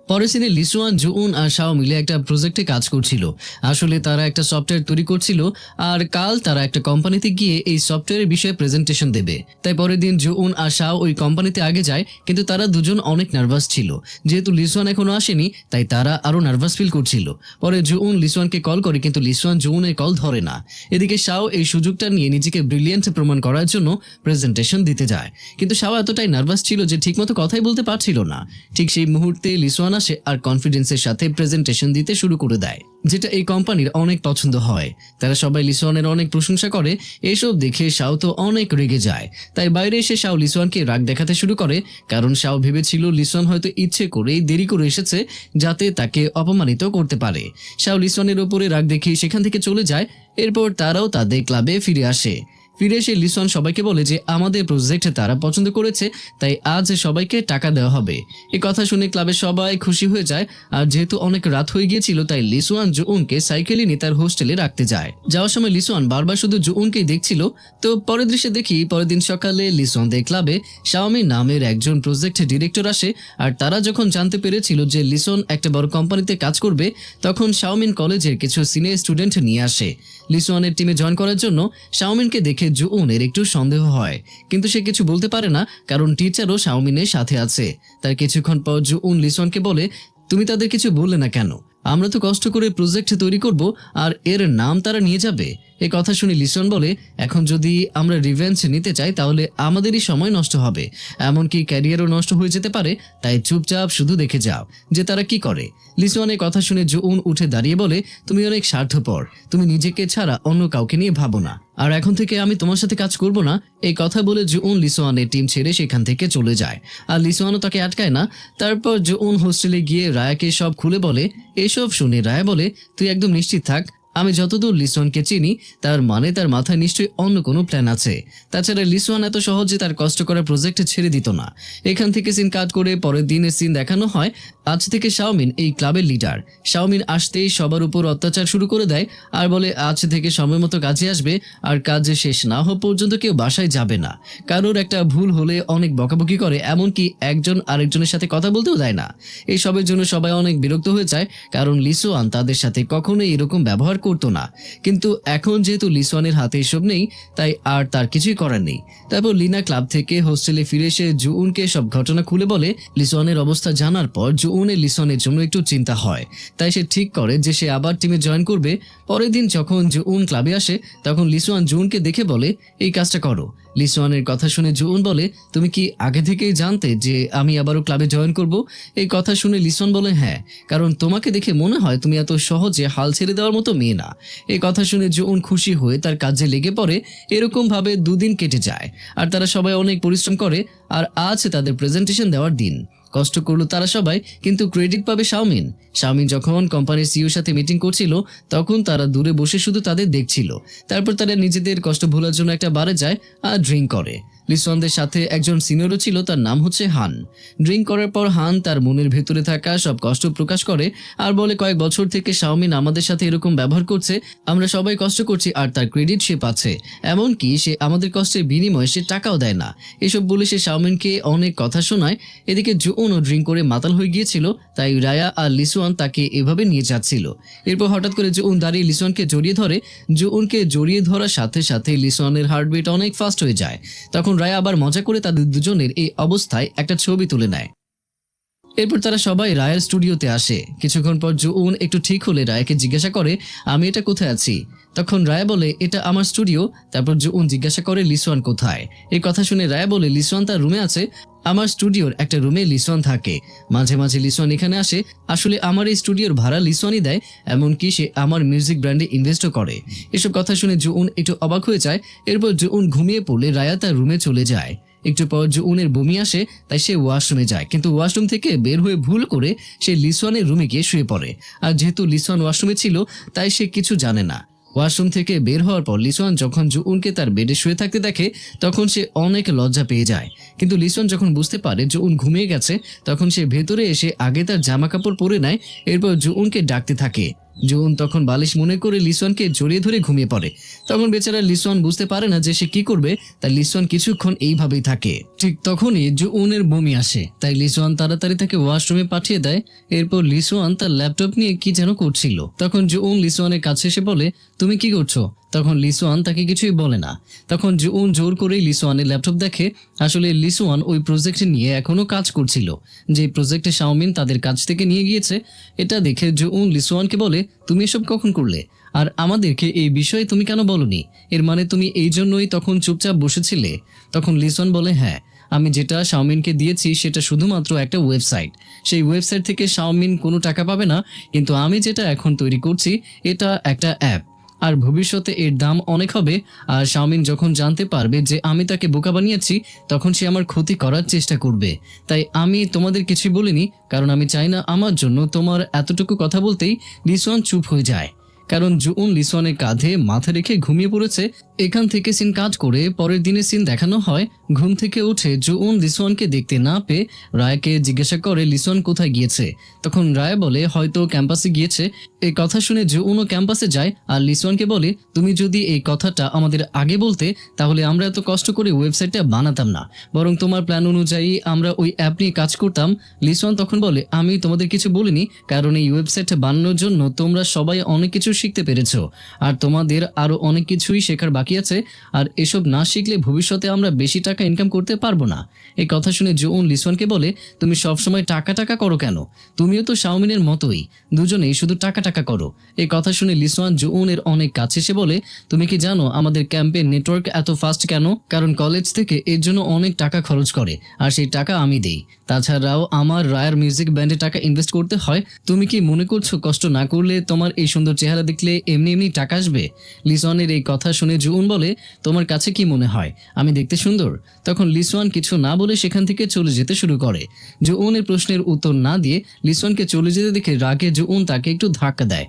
পরের দিনে লিসোয়ান, জুউন আর শাও মিলে একটা প্রজেক্টে কাজ করছিল। আসলে তারা একটা সফটওয়্যার তৈরি করছিল আর কাল তারা একটা কোম্পানিতে গিয়ে এই সফটওয়্যারের বিষয়ে প্রেজেন্টেশন দেবে। তাই পরের দিন জুউন আর শাও ওই কোম্পানিতে আগে যায়, কিন্তু তারা দুজন অনেক নার্ভাস ছিল। যেহেতু লিসোয়ান এখনো আসেনি তাই তারা আরো নার্ভাস ফিল করছিল। পরে জুউন লিসোয়ানকে কল করে, কিন্তু লিসোয়ান জুউনের কল ধরে না। এদিকে শাও এই সুযোগটা নিয়ে নিজেকে ব্রিলিয়েন্ট প্রমাণ করার জন্য প্রেজেন্টেশন দিতে যায়, কিন্তু শাও এতটাই নার্ভাস ছিল যে ঠিকমতো কথাই বলতে পারছিল না। ঠিক সেই মুহূর্তে লিসোয়ান আসে আর কনফিডেন্সের সাথে প্রেজেন্টেশন দিতে শুরু করে দেয়, যেটা এই কোম্পানির অনেক পছন্দ হয়। তারা সবাই লিসোয়ানের অনেক প্রশংসা করে। এসব দেখে শাও তো অনেক রেগে যায়। তাই বাইরে এসে শাও লিসোয়ানকে রাগ দেখাতে শুরু করে, কারণ শাও ভেবেছিল লিসোয়ান হয়তো ইচ্ছে করেই দেরি করে এসেছে যাতে তাকে অপমানিত করতে পারে। শাও লিসোয়ানের ওপরে রাগ দেখিয়ে সেখান থেকে চলে যায়। এরপর তারাও তাদের ক্লাবে ফিরে আসে। ফিরে এসে লিসোয়ান সবাইকে বলে যে আমাদের প্রজেক্ট তারা পছন্দ করেছে, তাই আজ সবাইকে টাকা দেওয়া হবে। এই কথা শুনে ক্লাবের সবাই খুশি হয়ে যায়। আর যেহেতু অনেক রাত হয়ে গিয়েছিল তাই লিসোয়ান জুউনকে সাইকেলে নিয়ে তার হোস্টেলে রাখতে যায়। যাওয়ার সময় লিসোয়ান বারবার শুধু জুউনকেই দেখছিল। তো পরের দৃশ্যে দেখি পরের দিন সকালে লিসোয়ানদের ক্লাবে শাওমি নামের একজন প্রজেক্ট ডিরেক্টর আসে। আর তারা যখন জানতে পেরেছিল যে লিসোয়ান একটা বড় কোম্পানিতে কাজ করবে, তখন শাওমিন কলেজের কিছু সিনিয়র স্টুডেন্ট নিয়ে আসে লিসোয়ানের টিমে জয়েন করার জন্য। শাওমিনকে দেখে জুউনের একটু সন্দেহ হয়, কিন্তু সে কিছু বলতে পারে না, কারণ টিচারও শাওমিনের সাথে আছে। তার কিছুক্ষণ পর জুউন লিসোয়ানকে বলে, তুমি তাদের কিছু বললে না কেন? আমরা তো কষ্ট করে প্রজেক্ট তৈরি করব আর এর নাম তারা নিয়ে যাবে। এই কথা শুনে লিসোয়ান বলে, এখন যদি আমরা রিভেঞ্জ নিতে চাই তাহলে আমাদেরই সময় নষ্ট হবে, এমনকি ক্যারিয়ারও নষ্ট হয়ে যেতে পারে। তাই চুপচাপ শুধু দেখে যাও যে তারা কি করে। লিসোয়ানের কথা শুনে জুউন উঠে দাঁড়িয়ে বলে, তুমি অনেক স্বার্থপর, তুমি নিজেকে ছাড়া অন্য কাউকে নিয়ে ভাবো না, আর এখন থেকে আমি তোমার সাথে কাজ করব না। এই কথা বলে জুউন লিসোয়ানের টিম ছেড়ে সেখান থেকে চলে যায়, আর লিসোয়ানও তাকে আটকায় না। তারপর জুউন হোস্টেলে গিয়ে রায়াকে সব খুলে বলে। এসব শুনে রায়া বলে, তুই একদম নিশ্চিত থাক, আমি যতদূর লিসোয়ানকে চিনি তার মানে তার মাথায় নিশ্চয়ই অন্য কোনো প্ল্যান আছে। তাছাড়া লিসোয়ান এত সহজে তার কষ্ট করা প্রজেক্ট ছেড়ে দিত না। এখান থেকে সিন কাট করে পরের দিনের সিন দেখানো হয়। আজ থেকে শাওমিন এই ক্লাবের লিডার। শাওমিন আসতেই সবার উপর অত্যাচার শুরু করে দেয় আর বলে আজ থেকে সময় মতো কাজে আসবে আর কাজ শেষ না হওয়া পর্যন্ত কেউ বাসায় যাবে না। কারোর একটা ভুল হলে অনেক বকাবকি করে, এমনকি একজন আরেকজনের সাথে কথা বলতেও দেয় না। এই সবের জন্য সবাই অনেক বিরক্ত হয়ে যায়, কারণ লিসোয়ান তাদের সাথে কখনোই এরকম ব্যবহার করতো না। কিন্তু এখন যেহেতু লিসোয়ানের হাতে এসব নেই তাই আর তার কিছুই করার নেই। তারপর লিনা ক্লাব থেকে হোস্টেলে ফিরে এসে জুউনকে সব ঘটনা খুলে বলে। লিসোয়ানের অবস্থা জানার পর জুউন জুউনের লিসনের জন্য একটু চিন্তা হয়। তাই সে ঠিক করে যে সে আবার টিমে জয়েন করবে। পরের দিন যখন জুউন ক্লাবে আসে তখন লিসোয়ান জুউনকে দেখে বলে, এই কাজটা করো। লিসোয়ানের কথা শুনে জুউন বলে, তুমি কি আগে থেকেই জানতে যে আমি আবারও ক্লাবে জয়েন করব? এই কথা শুনে লিসন বলে, হ্যাঁ, কারণ তোমাকে দেখে মনে হয় তুমি এত সহজে হাল ছেড়ে দেওয়ার মতো মেয়ে না। এই কথা শুনে জুউন খুশি হয়ে তার কাজে লেগে পড়ে। এরকম ভাবে 2 দিন কেটে যায় আর তারা সবাই অনেক পরিশ্রম করে। আর আজ তাদের প্রেজেন্টেশন দেওয়ার দিন। কষ্ট করলো তারা সবাই, কিন্তু ক্রেডিট পাবে শাওমিন। শাওমিন যখন কোম্পানির সিইওর সাথে মিটিং করছিল তখন তারা দূরে বসে শুধু তাদের দেখছিল। তারপর তারা নিজেদের কষ্ট ভোলার জন্য একটা বারে যায় আর ড্রিঙ্ক করে। লিসনদের সাথে একজন সিনিয়রও ছিল, তার নাম হচ্ছে হান। ড্রিঙ্ক করার পর হান তার মনের ভেতরে থাকা সব কষ্ট প্রকাশ করে আর বলে, কয়েক বছর থেকে শাওমিন আমাদের সাথে এরকম ব্যবহার করছে। আমরা সবাই কষ্ট করছি আর তার ক্রেডিট সে পাচ্ছে। এমনকি সে আমাদের কষ্টের বিনিময়ে সে টাকাও দেয় না। এসব বলে সে শাওমিনকে অনেক কথা শোনায়। এদিকে জুউনও ড্রিঙ্ক করে মাতাল হয়ে গিয়েছিল, তাই রায়া আর লিসুয়ান তাকে এভাবে নিয়ে যাচ্ছিল। এরপর হঠাৎ করে জুউন দাঁড়িয়ে লিসুয়ানকে জড়িয়ে ধরে। জুউনকে জড়িয়ে ধরার সাথে সাথে লিসুয়ানের হার্টবিট অনেক ফাস্ট হয়ে যায়। তখন রায়া আবার মজা করে তাদের দুজনের এই অবস্থায় একটা ছবি তুলে নেয়। এরপর তারা সবাই রায়ের স্টুডিওতে আসে। কিছুক্ষণ পর জুউন একটু ঠিক হলে রায়াকে জিজ্ঞাসা করে, আমি এটা কোথায় আছি? তখন রায়া বলে, এটা আমার স্টুডিও। তারপর জুউন জিজ্ঞাসা করে, লিসওয়ান কোথায়? এই কথা শুনে রায়া বলে, লিসওয়ান তার রুমে আছে। আমার স্টুডিওর একটা রুমে লিসওয়ান থাকে। মাঝে মাঝে লিসওয়ান এখানে আসে। আসলে আমার এই স্টুডিওর ভাড়া লিসওয়ানই দেয়, এমনকি সে আমার মিউজিক ব্র্যান্ডে ইনভেস্টও করে। এসব কথা শুনে জুউন একটু অবাক হয়ে যায়। এরপর জুউন ঘুমিয়ে পড়লে রায়া তার রুমে চলে যায়। একটু পর জুউনের বমি আসে, তাই সে ওয়াশরুমে যায়, কিন্তু ওয়াশরুম থেকে বের হয়ে ভুল করে সে লিসওয়ানের রুমে গিয়ে শুয়ে পড়ে। আর যেহেতু লিসওয়ান ওয়াশরুমে ছিল তাই সে কিছু জানে না। ওয়াশরুম থেকে বের হওয়ার পর লিসওয়ান যখন জুউনকে তার বেডে শুয়ে থাকতে দেখে তখন সে অনেক লজ্জা পেয়ে যায়। কিন্তু লিসওয়ান যখন বুঝতে পারে জুউন ঘুমিয়ে গেছে তখন সে ভেতরে এসে আগে তার জামা কাপড় পরে নেয়। এরপর জুউনকে ডাকতে থাকে। জুউন তখন বালিশ মনে করে লিসওয়ানকে জড়িয়ে ধরে ঘুমিয়ে পড়ে। তখন বেচারা লিসওয়ান বুঝতে পারে না যে সে কি করবে, তাই লিসওয়ান কিছুক্ষণ এইভাবেই থাকে। ঠিক তখনই জুউনের বমি আসে, তাই লিসওয়ান তাড়াতাড়ি তাকে ওয়াশরুমে পাঠিয়ে দেয়। এরপর লিসওয়ান তার ল্যাপটপ নিয়ে কি যেন করছিল। তখন জুউন লিসওয়ানের কাছে এসে বলে, তুমি কি করছো? তখন লিসওয়ান তাকে কিছুই বলে না। তখন জুউন জোর করেই লিসওয়ানের ল্যাপটপ দেখে। আসলে লিসওয়ান ওই প্রজেক্ট নিয়ে এখনো কাজ করছিল, যে প্রজেক্টে শাওমিন তাদের কাছ থেকে নিয়ে গিয়েছে। এটা দেখে জুউন লিসওয়ানকে বলে, তুমি এসব কখন করলে? আর আমাদেরকে এই বিষয়ে তুমি কেন বলনি? এর মানে তুমি এই জন্যই তখন চুপচাপ বসেছিলে? তখন লিসওয়ান বলে, হ্যাঁ, আমি যেটা শাওমিনকে দিয়েছি সেটা শুধুমাত্র একটা ওয়েবসাইট। সেই ওয়েবসাইট থেকে শাওমিন কোনো টাকা পাবে না, কিন্তু আমি যেটা এখন তৈরি করছি এটা একটা অ্যাপ, আর ভবিষ্যতে এর দাম অনেক হবে। আর শাওমিন যখন জানতে পারবে যে আমি তাকে বোকা বানিয়েছি তখন সে আমার ক্ষতি করার চেষ্টা করবে। তাই আমি তোমাদের কিছুই বলিনি, কারণ আমি চাই না আমার জন্য তোমার এতটুকু কথা বলতেই লিসওয়ান চুপ হয়ে যায়। কারণ জুউন লিসওয়ানের কাঁধে মাথা রেখে ঘুমিয়ে পড়েছে। এখান থেকে সিন কাজ করে পরের দিনের সিন দেখানো হয়। ঘুম থেকে উঠে জুউন লিসওয়ানকে দেখতে না পেয়ে রায়কে জিজ্ঞাসা করে লিসওয়ান কোথায় গিয়েছে। তখন রায় বলে হয়তো ক্যাম্পাসে গিয়েছে। এই কথা শুনে জুউনও ক্যাম্পাসে যায় আর লিসওয়ানকে বলে, তুমি যদি এই কথাটা আমাদের আগে বলতে তাহলে আমরা এত কষ্ট করে ওয়েবসাইটটা বানাতাম না, বরং তোমার প্ল্যান অনুযায়ী আমরা ওই অ্যাপ নিয়ে কাজ করতাম। লিসওয়ান তখন বলে, আমি তোমাদের কিছু বলিনি, কারণ এই ওয়েবসাইটটা বানানোর জন্য তোমরা সবাই অনেক কিছু শিখতে পেরেছো আর তোমাদের আরো অনেক কিছুই শেখার বাকি আছে। আর এসব না শিখলে ভবিষ্যতে আমরা বেশি টাকা ইনকাম করতে পারবো না। এই কথা শুনে জুউন লিসওয়ানকে বলে, তুমি সবসময় টাকা টাকা করো কেন? তুমিও তো শাওমিনের মতোই, দুজনেই শুধু টাকা টাকা করো। এই কথা শুনে লিসওয়ান জুউনের অনেক কাছে এসে বলে, তুমি কি জানো আমাদের ক্যাম্পে নেটওয়ার্ক এত ফাস্ট কেন? কারণ কলেজ থেকে এর জন্য অনেক টাকা খরচ করে আর সেই টাকা আমি দেই। তাছাড়াও আমার রায়ার মিউজিক ব্যান্ডে টাকা ইনভেস্ট করতে হয়। তুমি কি মনে করছো কষ্ট না করলে তোমার এই সুন্দর চেহারা দেখলে এমনি এমনি টাকা আসবে? লিসওয়ানের এই কথা শুনে জুউন বলে, তোমার কাছে কি মনে হয় আমি দেখতে সুন্দর? তখন লিসওয়ান কিছু না বলে সেখান থেকে চলে যেতে শুরু করে। জুউনের প্রশ্নের উত্তর না দিয়ে লিসওয়ানকে চলে যেতে দেখে রাগে জুউন তাকে একটু ধাক্কা দেয়।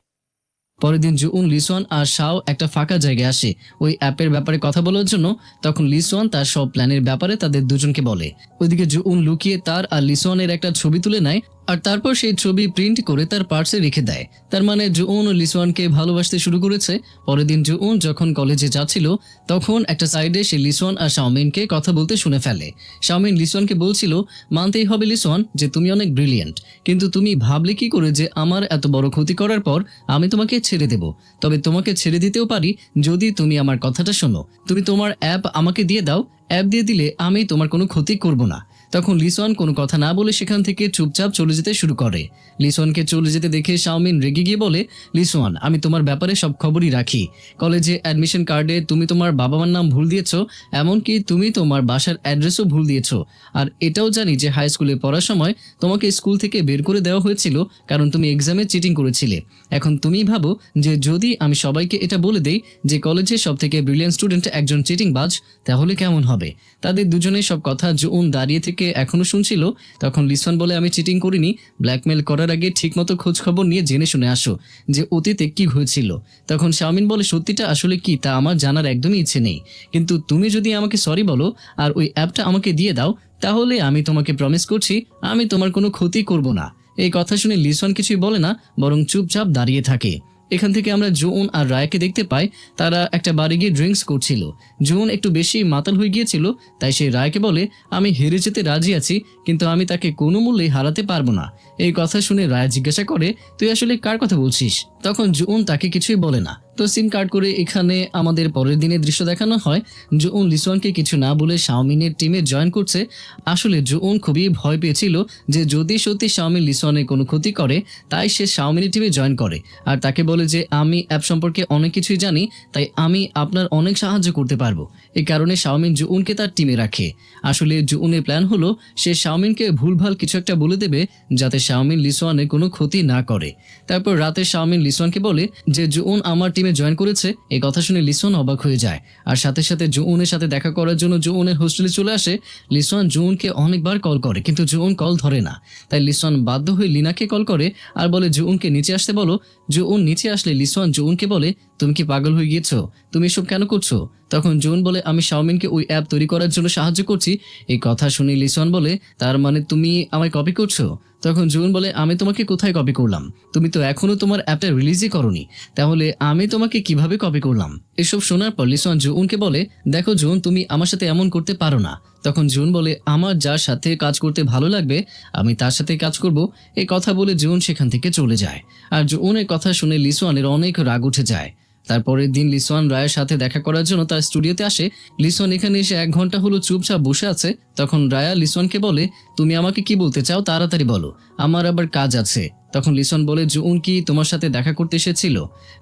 পরের দিন জুউন, লিসওয়ান আর শাও একটা ফাঁকা জায়গায় আসে ওই অ্যাপের ব্যাপারে কথা বলার জন্য। তখন লিসওয়ান তার সব প্ল্যানের ব্যাপারে তাদের দুজনকে বলে। ওইদিকে জুউন লুকিয়ে তার আর লিসওয়ানের একটা ছবি তুলে নেয় আর তারপর সেই ছবি প্রিন্ট করে তার পার্সে রেখে দেয়। তার মানে জুউন ও লিসওয়ানকে ভালোবাসতে শুরু করেছে। পরের দিন জুউন যখন কলেজে যাচ্ছিল তখন একটা সাইডে সে লিসওয়ান আর শাওমিনকে কথা বলতে শুনে ফেলে। শাওমিন লিসওয়ানকে বলছিল, মানতেই হবে লিসওয়ান যে তুমি অনেক ব্রিলিয়েন্ট, কিন্তু তুমি ভাবলে কি করে যে আমার এত বড় ক্ষতি করার পর আমি তোমাকে ছেড়ে দেব? তবে তোমাকে ছেড়ে দিতেও পারি যদি তুমি আমার কথাটা শোনো। তুমি তোমার অ্যাপ আমাকে দিয়ে দাও, অ্যাপ দিয়ে দিলে আমি তোমার কোনো ক্ষতি করব না। তখন লিসন কোনো কথা না বলে সেখান থেকে চুপচাপ চলে যেতে শুরু করে। লিসনকে চলে যেতে দেখে শাওমিন রেগে গিয়ে বলে, লিসন, আমি তোমার ব্যাপারে সব খবরই রাখি। কলেজে অ্যাডমিশন কার্ডে তুমি তোমার বাবা মার নাম ভুল দিয়েছো, এমনকি তুমি তোমার বাসার অ্যাড্রেসও ভুল দিয়েছো। আর এটাও জানি যে হাই স্কুলে পড়ার সময় তোমাকে স্কুল থেকে বের করে দেওয়া হয়েছিল কারণ তুমি এক্সামে চিটিং করেছিলে। এখন তুমি ভাবো যে যদি আমি সবাইকে এটা বলে দেই যে কলেজে সব থেকে ব্রিলিয়ান্ট স্টুডেন্ট একজন চিটিংবাজ, তাহলে কেমন হবে? তাদের দুজনের সব কথা জুন দাঁড়িয়ে থেকে এখনো শুনছিল। তখন লিসন বলে, আমি চিটিং করিনি। ব্ল্যাকমেল করার আগে ঠিকমতো খোঁজ খবর নিয়ে জেনে শুনে আসো যে অতীতে কি হয়েছিল। তখন শাওমিন বলে, সত্যিটা আসলে কি তা আমার জানার একদমই ইচ্ছে নেই, কিন্তু তুমি যদি আমাকে সরি বলো আর ওই অ্যাপটা আমাকে দিয়ে দাও, তাহলে আমি তোমাকে প্রমিস করছি আমি তোমার কোনো ক্ষতি করব না। এই কথা শুনে লিসন কিছুই বলে না, বরং চুপচাপ দাঁড়িয়ে থাকে। এখান থেকে আমরা জুন আর রায়কে দেখতে পাই, তারা একটা বাড়ি গিয়ে ড্রিঙ্কস করছিল। জুন একটু বেশি মাতাল হয়ে গিয়েছিল, তাই সে রায়কে বলে, আমি হেরে যেতে রাজি আছি, কিন্তু আমি তাকে কোনো মূল্যেই হারাতে পারবো না। এই কথা শুনে রায় জিজ্ঞাসা করে, তুই আসলে কার কথা বলছিস? তখন জুন তাকে কিছুই বলে না। তো সিন কাট করে এখানে আমাদের পরের দিনের দৃশ্য দেখানো হয়। জুন লিসনকে কিছু না বলে শাওমিনের টিমে জয়েন করছে। আসলে জুন খুবই ভয় পেয়েছিল যে যদি সত্যি শাওমিন লিসনের কোনো ক্ষতি করে, তাই সে শাওমিনের টিমে জয়েন করে আর তাকে বলে যে আমি অ্যাপ সম্পর্কে অনেক কিছুই জানি, তাই আমি আপনার অনেক সাহায্য করতে পারবো। এই কারণে শাওমিন জুনকে তার টিমে রাখে। আসলে জুনের প্ল্যান হলো সে শাওমিনকে ভুলভাল কিছু একটা বলে দেবে যাতে শাওমিন লিসনের কোনো ক্ষতি না করে। তারপর রাতে শাওমিন লিসনকে বলে যে জুন আমার টিমে জয়েন করেছে। এই কথা শুনে লিসন অবাক হয়ে যায় আর সাথে সাথে জুনের সাথে দেখা করার জন্য জুনের হোস্টেলে চলে আসে। লিসন জুনকে অনেকবার কল করে কিন্তু জুন কল ধরে না, তাই লিসন বাধ্য হয়ে লিনাকে কল করে আর বলে জুনকে নিচে আসতে বলো। জুন নিচে আসলে লিসন জুনকে বলে, তুমি কি পাগল হয়ে গিয়েছো? তুমি এসব কেন করছো? তখন জুন বলে, আমি শাওমিনকে ওই অ্যাপ তৈরি করার জন্য সাহায্য করছি। এই কথা শুনে লিসন বলে, তার মানে তুমি আমায় কপি করছো? তখন জুন বলে, আমি তোমাকে কোথায় কপি করলাম? তুমি তো এখনো তোমার অ্যাপটা রিলিজই করোনি, তাহলে আমি তোমাকে কিভাবে কপি করলাম? এসব শোনার পর লিসন জুনকে বলে, দেখো জুন, তুমি আমার সাথে এমন করতে পারো না। তখন জুন বলে, আমার যার সাথে কাজ করতে ভালো লাগবে আমি তার সাথে কাজ করব। এই কথা বলে জুন সেখান থেকে চলে যায়। আর জুনের কথা শুনে লিসনের অনেক রাগ উঠে যায়। তারপরের দিন লিসন রায়ের সাথে দেখা করার জন্য তার স্টুডিওতে আসে। লিসন এখানে এসে 1 ঘন্টা হলো চুপচাপ বসে আছে। তখন রায়া লিসনকে বলে, তুমি আমাকে কি বলতে চাও তাড়াতাড়ি বলো, আমার আবার কাজ আছে। তখন লিসন বলে, জুন কি তোমার সাথে দেখা করতে এসেছিল?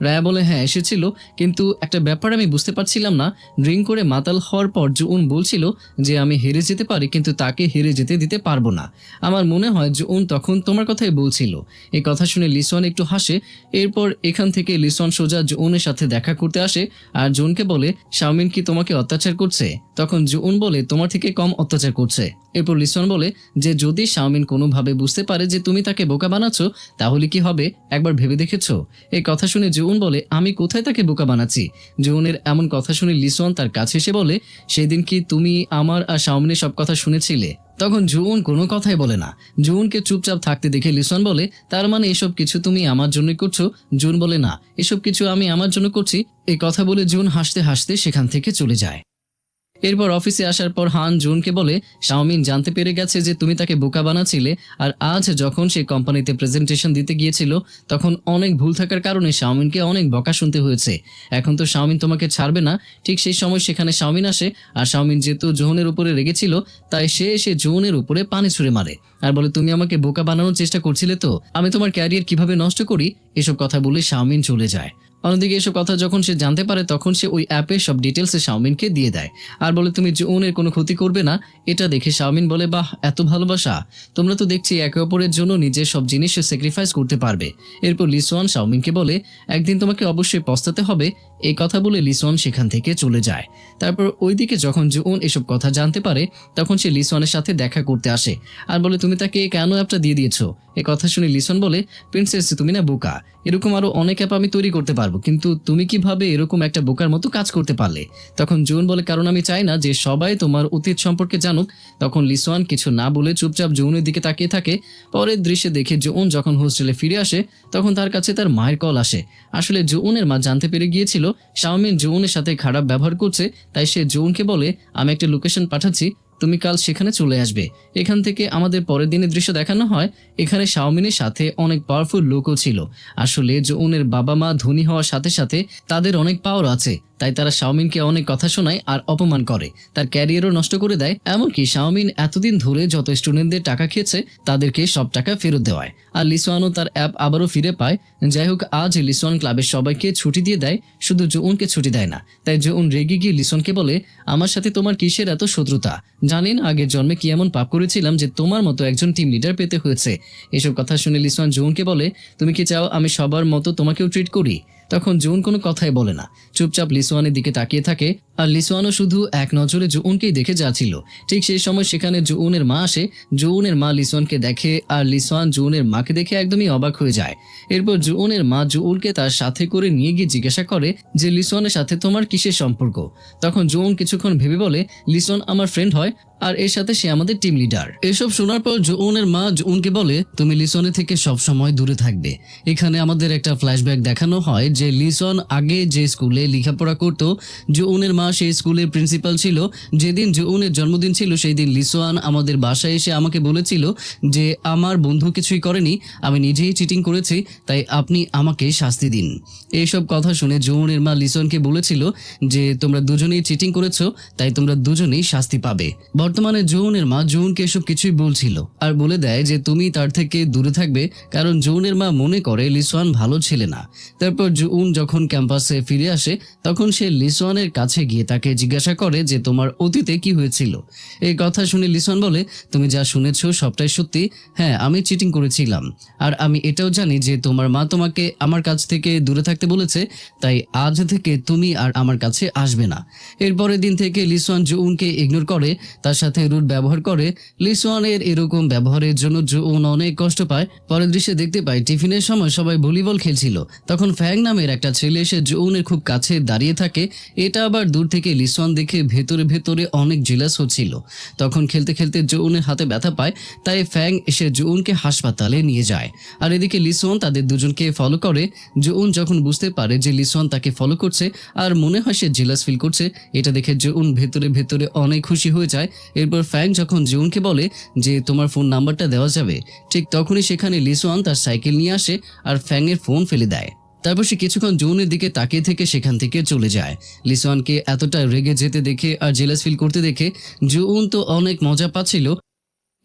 রায়া বলে, হ্যাঁ এসেছিল, কিন্তু একটা ব্যাপার আমি বুঝতে পারছিলাম না। ড্রিঙ্ক করে মাতাল হওয়ার পর জুন বলছিল যে আমি হেরে যেতে পারি কিন্তু তাকে হেরে যেতে দিতে পারবো না। আমার মনে হয় জুন তখন তোমার কথাই বলছিল। এই কথা শুনে লিসন একটু হাসে। এরপর এখান থেকে লিসন সোজা জুনের সাথে দেখা করতে আসে আর জুনকে বলে, শাওমিন কি তোমাকে অত্যাচার করছে? তখন জুন বলে, তোমার থেকে কম অত্যাচার করছে। এরপর লিসন বলে যে যদি শাওমিন কোনোভাবে বুঝতে পারে যে তুমি তাকে বোকা বানাচ্ছো তাহলে কি হবে একবার ভেবে দেখেছো? এই কথা শুনে জুন বলে, আমি কোথায় তাকে বোকা বানাচ্ছি? জুনের এমন কথা শুনে লিসন তার কাছে এসে বলে, সেদিন কি তুমি আমার আর শাওমিনের সব কথা শুনেছিলে? তখন জুন কোনো কথাই বলে না। জুনকে চুপচাপ থাকতে দেখে লিসন বলে, তার মানে এসব কিছু তুমি আমার জন্যই করছো? জুন বলে, না, এসব কিছু আমি আমার জন্য করছি। এই কথা বলে জুন হাসতে হাসতে সেখান থেকে চলে যায়। এরপর অফিসে আসার পর হান জুনকে বলে, শাওমিন জানতে পেরে গেছে যে তুমি তাকে বোকা বানাচ্ছিলে, আর আজ যখন সে কোম্পানিতে প্রেজেন্টেশন দিতে গিয়েছিল তখন অনেক ভুল থাকার কারণে শাওমিনকে অনেক বকা শুনতে হয়েছে। এখন তো শাওমিন তোমাকে ছাড়বে না। ঠিক সেই সময় সেখানে শাওমিন আসে আর শাওমিন যেহেতু জোহনের উপরে রেগেছিল তাই সে এসে জোহনের উপরে পানি ছুঁড়ে মারে আর বলে, তুমি আমাকে বোকা বানানোর চেষ্টা করছিলে তো, আমি তোমার ক্যারিয়ার কিভাবে নষ্ট করি। এসব কথা বলে শাওমিন চলে যায়। অন্যদিকে এসব কথা যখন সে জানতে পারে তখন সে ওই অ্যাপের সব ডিটেলস শাওমিনকে দিয়ে দেয় আর বলে, তুমি জুনের কোনো ক্ষতি করবে না। এটা দেখে শাওমিন বলে, বাহ, এত ভালোবাসা! তোমরা তো দেখছি একে অপরের জন্য নিজের সব জিনিস স্যাক্রিফাইস করতে পারবে। এরপর লিসন শাওমিনকে বলে, একদিন তোমাকে অবশ্যই পস্তাতে হবে। এই কথা বলে লিসন সেখান থেকে চলে যায়। তারপর ওইদিকে যখন জুন এসব কথা জানতে পারে তখন সে লিসনের সাথে দেখা করতে আসে আর বলে, তুমি তাকে কেন অ্যাপটা দিয়ে দিয়েছো? এই কথা শুনে লিসন বলে, প্রিন্সেস তুমি না বোকা, এরকম আরো অনেক অ্যাপ আমি তৈরি করতে পারবো, কিন্তু তুমি কিভাবে এরকম একটা বোকার মতো কাজ করতে পারলে? তখন জুন বলে, কারণ আমি চাই না যে সবাই তোমার অতীত সম্পর্কে জানুক। তখন লিসন কিছু না বলে চুপচাপ জুনের দিকে তাকিয়ে থাকে। পরের দৃশ্যে দেখে জুন যখন হোস্টেলে ফিরে আসে তখন তার কাছে তার মায়ের কল আসে। আসলে জুনের মা জানতে পেরে গিয়েছিল শাওমিন জুনের সাথে খারাপ ব্যবহার করছে, তাই সে জুনকে বলে, আমি একটা লোকেশন পাঠাচ্ছি, তুমি কাল সেখানে চলে আসবে। এখান থেকে আমাদের পরের দিনের দৃশ্য দেখানো হয়। এখানে শাওমিনের সাথে অনেক পাওয়ারফুল লোকও ছিল। আসলে জুনের বাবা মা ধনী হওয়ার সাথে সাথে তাদের অনেক পাওয়ার আছে, তাই তারা শাওমিনকে অনেক কথা শোনায় আর অপমান করে, তার ক্যারিয়ারও নষ্ট করে দেয়। এমনকি শাওমিন এতদিন ধরে যত স্টুডেন্টদের টাকা খেয়েছে তাদেরকে সব টাকা ফেরত দেওয়ায়। আর লিসোয়ানও তার অ্যাপ আবারও ফিরে পায়। যাই হোক, আজ লিসোয়ান ক্লাবের সবাইকে ছুটি দিয়ে দেয়, শুধু জুউনকে ছুটি দেয় না। তাই জুউন রেগে গিয়ে লিসনকে বলে, আমার সাথে তোমার কিসের এত শত্রুতা? জানেন আগের জন্মে কি এমন পাপ করেছিলাম যে তোমার মতো একজন টিম লিডার পেতে হয়েছে? এসব কথা শুনে লিসন জুউনকে বলে, তুমি কি চাও আমি সবার মতো তোমাকেও ট্রিট করি? তখন জুন কোনো কথাই বলে না, চুপচাপ লিসোয়ানের দিকে তাকিয়ে থাকে। আর লিসোয়ানও শুধু এক নজরে জুউনকেই দেখে যাচ্ছিল। ঠিক সেই সময় সেখানে জুউনের মা আসে। জুউনের মা লিসোয়ানকে দেখে আর লিসোয়ান জুউনের মাকে দেখে একদমই অবাক হয়ে যায়। এরপর জুউনের মা জুউনকে তার সাথে করে নিয়ে গিয়ে জিজ্ঞাসা করে যে লিসোয়ানের সাথে তোমার কিসের সম্পর্ক? তখন জুউন কিছুক্ষণ ভেবে বলে, লিসোয়ান আমার ফ্রেন্ড হয় আর এর সাথে সে আমাদের টিম লিডার। এসব শোনার পর জুউনের মা জুউনকে বলে, তুমি লিসনের থেকে সব সময় দূরে থাকবে। এখানে আমাদের একটা ফ্ল্যাশব্যাক দেখানো হয় যে লিসন আগে যে স্কুলে লেখাপড়া করত, জুউনের মা সেই স্কুলের প্রিন্সিপাল ছিল। যেদিন জুউনের জন্মদিন ছিল সেই দিন লিসোয়ান আমাদের বাসায় এসে আমাকে বলেছিল যে আমার বন্ধু কিছুই করেনি, আমি নিজেই চিটিং করেছি, তাই আপনি আমাকে শাস্তি দিন। এইসব কথা শুনে জুউনের মা লিসনকে বলেছিল যে তোমরা দুজনেই চিটিং করেছো, তাই তোমরা দুজনেই শাস্তি পাবে। বর্তমানে জুউনের মা জুউনকে এসব কিছুই বলছিল আর বলে দেয় যে তুমি তার থেকে দূরে থাকবে, কারণ জুউনের মা মনে করে লিসোয়ান ভালো ছেলে না। তারপর জুউন যখন ক্যাম্পাসে ফিরে আসে তখন সে লিসোয়ানের কাছে গিয়ে তাকে জিজ্ঞাসা করে যে তোমার অতীতে কি হয়েছিল। এই কথা শুনে লিসোয়ান বলে, তুমি যা শুনেছো সবটাই সত্যি। হ্যাঁ, আমি চিটিং করেছিলাম আর আমি এটাও জানি যে তোমার মা তোমাকে আমার কাছ থেকে দূরে থাকতে বলেছে, তাই আজ থেকে তুমি আর আমার কাছে আসবে না। এরপরের দিন থেকে লিসোয়ান জুউনকে ইগনোর করে, তার সাথে রুড ব্যবহার করে। লিসোয়ানের এরকম ব্যবহারের জন্য জুউন অনেক কষ্ট পায়। পরের দৃশ্যে দেখতে পাই টিফিনের সময় সবাই ভলিবল খেলছিল। তখন ফ্যাং নামের একটা ছেলে এসে জুউনের খুব কাছে দাঁড়িয়ে থাকে। এটা আবার দূর থেকে লিসোয়ান দেখে ভেতরে ভেতরে অনেক জেলাস হচ্ছিল। তখন খেলতে খেলতে জুউনের হাতে ব্যথা পায়, তাই ফ্যাং এসে জুউনকে হাসপাতালে নিয়ে যায়। আর এদিকে লিসোয়ান তাদের দুজনকে ফলো করে। জুউন যখন বুঝতে পারে যে লিসোয়ান তাকে ফলো করছে আর মনে হয় সে জেলাস ফিল করছে, এটা দেখে জুউন ভেতরে ভেতরে অনেক খুশি হয়ে যায়। এরপর ফ্যাং যখন জুউনকে বলে যে তোমার ফোন নাম্বারটা দেওয়া যাবে, ঠিক তখনই সেখানে লিসোয়ান তার সাইকেল নিয়ে আসে আর ফ্যাংয়ের ফোন ফেলে দেয়। তারপর সে কিছুক্ষণ জুউনের দিকে তাকিয়ে থেকে সেখান থেকে চলে যায়। লিসোয়ানকে এতটা রেগে যেতে দেখে আর জেলাস ফিল করতে দেখে জুউন তো অনেক মজা পাচ্ছিল।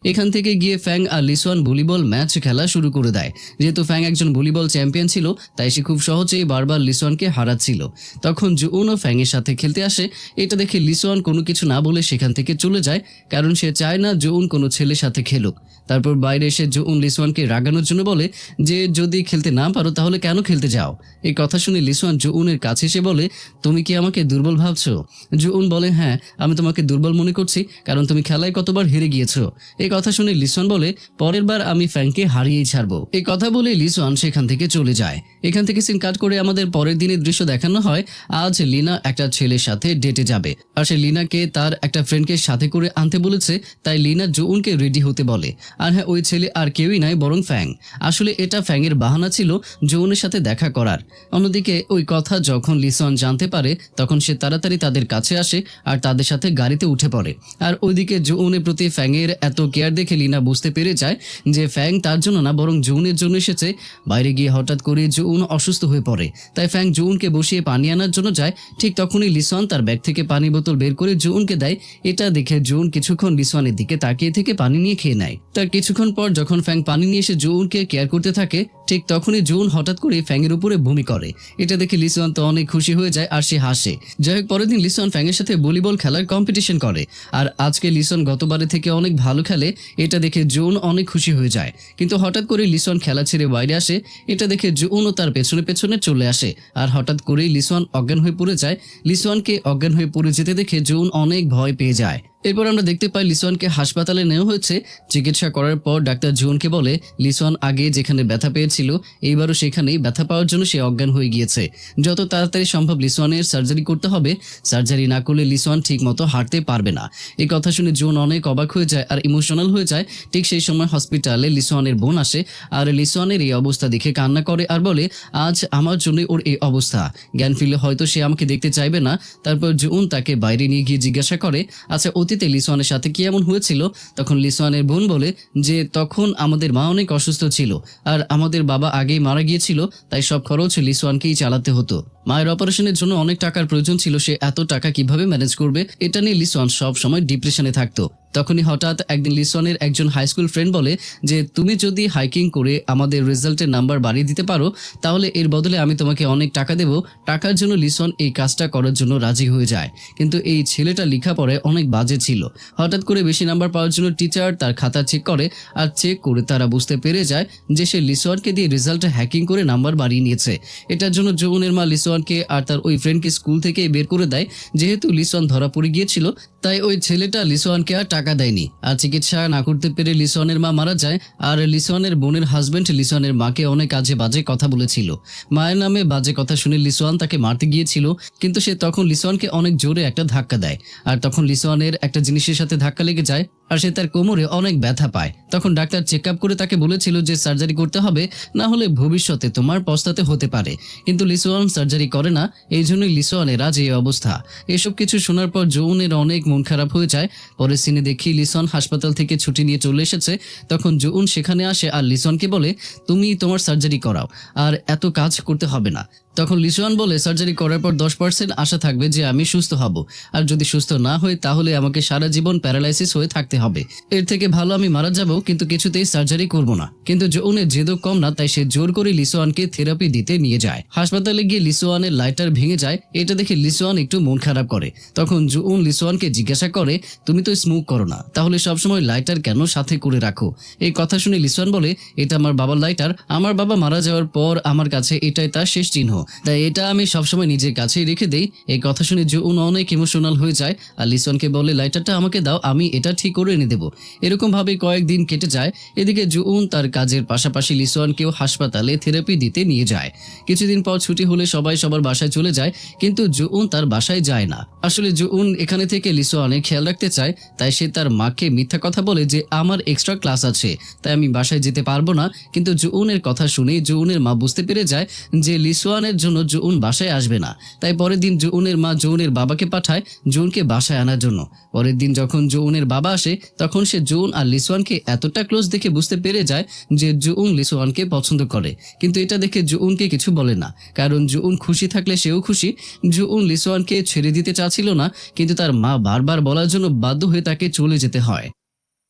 এখান থেকে গিয়ে ফ্যাং আর লিসোয়ান ভলিবল ম্যাচ খেলা শুরু করে দেয়। যেহেতু ফ্যাং একজন ভলিবল চ্যাম্পিয়ন ছিল, তাই সে খুব সহজেই বারবার লিসোয়ানকে হারাচ্ছিল। তখন জুউনও ফ্যাংয়ের সাথে খেলতে আসে। এটা দেখে লিসোয়ান কোনো কিছু না বলে সেখান থেকে চলে যায়, কারণ সে চায় না জুউন কোনো ছেলের সাথে খেলুক। তারপর বাইরে এসে জুউন লিসোয়ানকে রাগানোর জন্য বলে যে যদি খেলতে না পারো তাহলে কেন খেলতে যাও। এই কথা শুনে লিসোয়ান জুউনের কাছে এসে বলে, তুমি কি আমাকে দুর্বল ভাবছো? জুউন বলে, হ্যাঁ, আমি তোমাকে দুর্বল মনে করছি, কারণ তুমি খেলায় কতবার হেরে গিয়েছো। এই কথা শুনে লিসোয়ান বলে, পরের বার আমি ফ্যাংকে হারিয়েই ছাড়বো। এই কথা বলে লিসোয়ান সেখান থেকে চলে যায়। এখান থেকে সিন কাট করে আমাদের পরের দিনের দৃশ্য দেখানো হয়। আজ লিনা একটা ছেলের সাথে ডেটে যাবে আর সে লিনাকে তার একটা ফ্রেন্ডকে সাথে করে আনতে বলেছে, তাই লিনা জুউনকে রেডি হতে বলে। আর হ্যাঁ, ওই ছেলে আর কেউই নাই বরং ফ্যাং। আসলে এটা ফ্যাংয়ের বাহানা ছিল জুউনের সাথে দেখা করার। অন্যদিকে ওই কথা যখন লিসোয়ান জানতে পারে তখন সে তাড়াতাড়ি তাদের কাছে আসে আর তাদের সাথে গাড়িতে উঠে পড়ে। আর ওইদিকে জুউনের প্রতি ফ্যাংয়ের এত কেয়ার দেখে লিনা বুঝতে পেরে যায় যে ফ্যাং তার জন্য না বরং জুউনের জন্য এসেছে। বাইরে গিয়ে হঠাৎ করে জুউন অসুস্থ হয়ে পড়ে, তাই ফ্যাং জুউনকে বসিয়ে পানি আনার জন্য যায়। ঠিক তখনই লিসোয়ান তার ব্যাগ থেকে পানি বোতল বের করে জুউনকে দেয়। এটা দেখে জুউন কিছুক্ষণ লিসোয়ানের দিকে তাকিয়ে থেকে পানি নিয়ে খেয়ে নেয়। তার কিছুক্ষণ পর যখন ফ্যাং পানি নিয়ে এসে জুউনকে কেয়ার করতে থাকে, ঠিক তখনই জুউন হঠাৎ করে ফ্যাংয়ের উপরে বমি করে। এটা দেখে লিসোয়ান তো অনেক খুশি হয়ে যায় আর সে হাসে। যাই হোক, পরের দিন লিসোয়ান ফ্যাংয়ের সাথে ভলিবল খেলার কম্পিটিশন করে আর আজকে লিসোয়ান গতবারের থেকে অনেক ভালো খেলে। এটা দেখে জুউন অনেক খুশি হয়ে যায়, কিন্তু হঠাৎ করে লিসোয়ান খেলা ছেড়ে বাইরে আসে। এটা দেখে জুউনও তার পেছনে পেছনে চলে আসে আর হঠাৎ করেই লিসোয়ান অজ্ঞান হয়ে পড়ে যায়। লিসোয়ানকে অজ্ঞান হয়ে পড়ে যেতে দেখে জুউন অনেক ভয় পেয়ে যায়। এরপর আমরা দেখতে পাই লিসোয়ানকে হাসপাতালে নেওয়া হয়েছে। চিকিৎসা করার পর ডাক্তার জুউনকে বলে লিসোয়ান আগে যেখানে ব্যথা পেয়েছিল এইবারও সেখানেই ব্যথা পাওয়ার জন্য সে অজ্ঞান হয়ে গিয়েছে। যত তাড়াতাড়ি সম্ভব লিসোয়ানের সার্জারি করতে হবে। সার্জারি না করলে লিসোয়ান ঠিক মতো হাঁটতে পারবে না। এই কথা শুনে জুউন অনেক অবাক হয়ে যায় আর ইমোশনাল হয়ে যায়। ঠিক সেই সময় হসপিটালে লিসোয়ানের বোন আসে আর লিসোয়ানের এই অবস্থা দেখে কান্না করে আর বলে, আজ আমার জন্য ওর এই অবস্থা, জ্ঞান ফিরলে হয়তো সে আমাকে দেখতে চাইবে না। তারপর জুউন তাকে বাইরে নিয়ে গিয়ে জিজ্ঞাসা করে, আচ্ছা অতীতে লিসোয়ানের সাথে কি এমন হয়েছিল? তখন লিসোয়ানের বোন বলে যে তখন আমাদের মা অনেক অসুস্থ ছিল আর আমাদের বাবা আগেই মারা গিয়েছিল, তাই সব খরচ লিসোয়ানকেই চালাতে হতো। মায়ের অপারেশনের জন্য অনেক টাকার প্রয়োজন ছিল, সে এত টাকা কিভাবে ম্যানেজ করবে এটা নিয়ে লিসন সব সময় ডিপ্রেশনে থাকতো। তখনই হঠাৎ একদিন লিসনের একজন হাই স্কুল ফ্রেন্ড বলে যে তুমি যদি হাইকিং করে আমাদের রেজাল্টের নাম্বার বাড়িয়ে দিতে পারো তাহলে এর বদলে আমি তোমাকে অনেক টাকা দেব। টাকার জন্য লিসন এই কাজটা করার জন্য রাজি হয়ে যায়, কিন্তু এই ছেলেটা লেখাপড়ায় অনেক বাজে ছিল। হঠাৎ করে বেশি নাম্বার পাওয়ার জন্য টিচার তার খাতা চেক করে, আর চেক করে তারা বুঝতে পেরে যায় যে সে লিসনকে দিয়ে রেজাল্টে হ্যাকিং করে নাম্বার বাড়িয়ে নিয়েছে। এটার জন্য জুনের মা লিসনকে আর তার ওই ফ্রেন্ডকে স্কুল থেকে বের করে দেয়। যেহেতু লিসন ধরা পড়ে গিয়েছিল তাই ওই ছেলেটা লিসনকে আর টাকা দেয়নি, আর চিকিৎসা না করতে পেরে লিসনের মা মারা যায়। আর লিসনের বোনের হাজবেন্ড লিসনের মাকে অনেক আজে বাজে কথা বলেছিল। মায়ের নামে বাজে কথা শুনে লিসন তাকে মারতে গিয়েছিল, কিন্তু সে তখন লিসনকে অনেক জোরে একটা ধাক্কা দেয়, আর তখন লিসনের একটা জিনিসের সাথে ধাক্কা লেগে যায় আর সে তার কোমরে অনেক ব্যথা পায়। তখন ডাক্তার চেক আপ করে তাকে বলেছিল যে সার্জারি করতে হবে, না হলে ভবিষ্যতে তোমার পস্তাতে হতে পারে। কিন্তু লিসন সার্জারি করে না, এই জন্যই লিসনের আজ এই অবস্থা। এসব কিছু শোনার পর জুনের অনেক মন খারাপ হয়ে যায়। পরের সিনে দেখি লিসন হাসপাতাল থেকে ছুটি নিয়ে চলে এসেছে। তখন জুন সেখানে আসে আর লিসনকে বলে তুমি তোমার সার্জারি করাও, আর এত কাজ করতে হবে না। তখন লিসন বলে সার্জারি করার পর 10% আশা থাকবে যে আমি সুস্থ হব, আর যদি সুস্থ না হই তাহলে আমাকে সারা জীবন প্যারালাইসিস হয়ে থাকতে হবে। এর থেকে ভালো আমি মারা যাব, কিন্তু কিছুতেই সার্জারি করব না। কিন্তু জুনের জেদও কম না, তাই সে জোর করে লিসনকে থেরাপি দিতে নিয়ে যায়। হাসপাতালে গিয়ে লিসনের লাইটার ভেঙে যায়, এটা দেখে লিসন একটু মন খারাপ করে। তখন জুন লিসনকে জিজ্ঞাসা করে তুমি তো স্মোক করো না, তাহলে সবসময় লাইটার কেন সাথে করে রাখো? এই কথা শুনে লিসন বলে এটা আমার বাবার লাইটার, আমার বাবা মারা যাওয়ার পর আমার কাছে এটাই তার শেষ চিহ্ন, তাই এটা আমি সবসময় নিজের কাছেই রেখে দেই। এই কথা শুনে জুন অনেক ইমোশনাল হয়ে যায় আর লিসনকে বলে লাইটারটা আমাকে দাও, আমি এটা ঠিক করে এনে দেবো। এরকম ভাবে কয়েকদিন কেটে যায়। এদিকে জুন তার কাজের পাশাপাশি লিসনকেও হাসপাতালে থেরাপি দিতে নিয়ে যায়। কিছুদিন পর ছুটি হলে সবাই সবার বাসায় চলে যায়, কিন্তু জুন তার বাসায় যায় না। আসলে জুন এখানে থেকে লিসনের খেয়াল রাখতে চায়, তাই সে তার মাকে মিথ্যা কথা বলে যে আমার এক্সট্রা ক্লাস আছে তাই আমি বাসায় যেতে পারবো না। কিন্তু জুনের কথা শুনে জুনের মা বুঝতে পেরে যায় যে লিসনের জন্য জুন বাসায় আসবে না। তাই পরের দিন জুনের মা জুনের বাবাকে পাঠায় জুনকে বাসায় আনার জন্য। পরের দিন যখন জুনের বাবা আসে তখন সে জুন আর লিসওয়ানকে এতটা ক্লোজ দেখে বুঝতে পেরে যায় যে জুন লিসওয়ানকে পছন্দ করে, কিন্তু এটা দেখে জুনকে কিছু বলে না, কারণ জুন খুশি থাকলে সেও খুশি। জুন লিসওয়ানকে ছেড়ে দিতে চাচ্ছিল না, কিন্তু তার মা বারবার বলার জন্য বাধ্য হয়ে তাকে চলে যেতে হয়।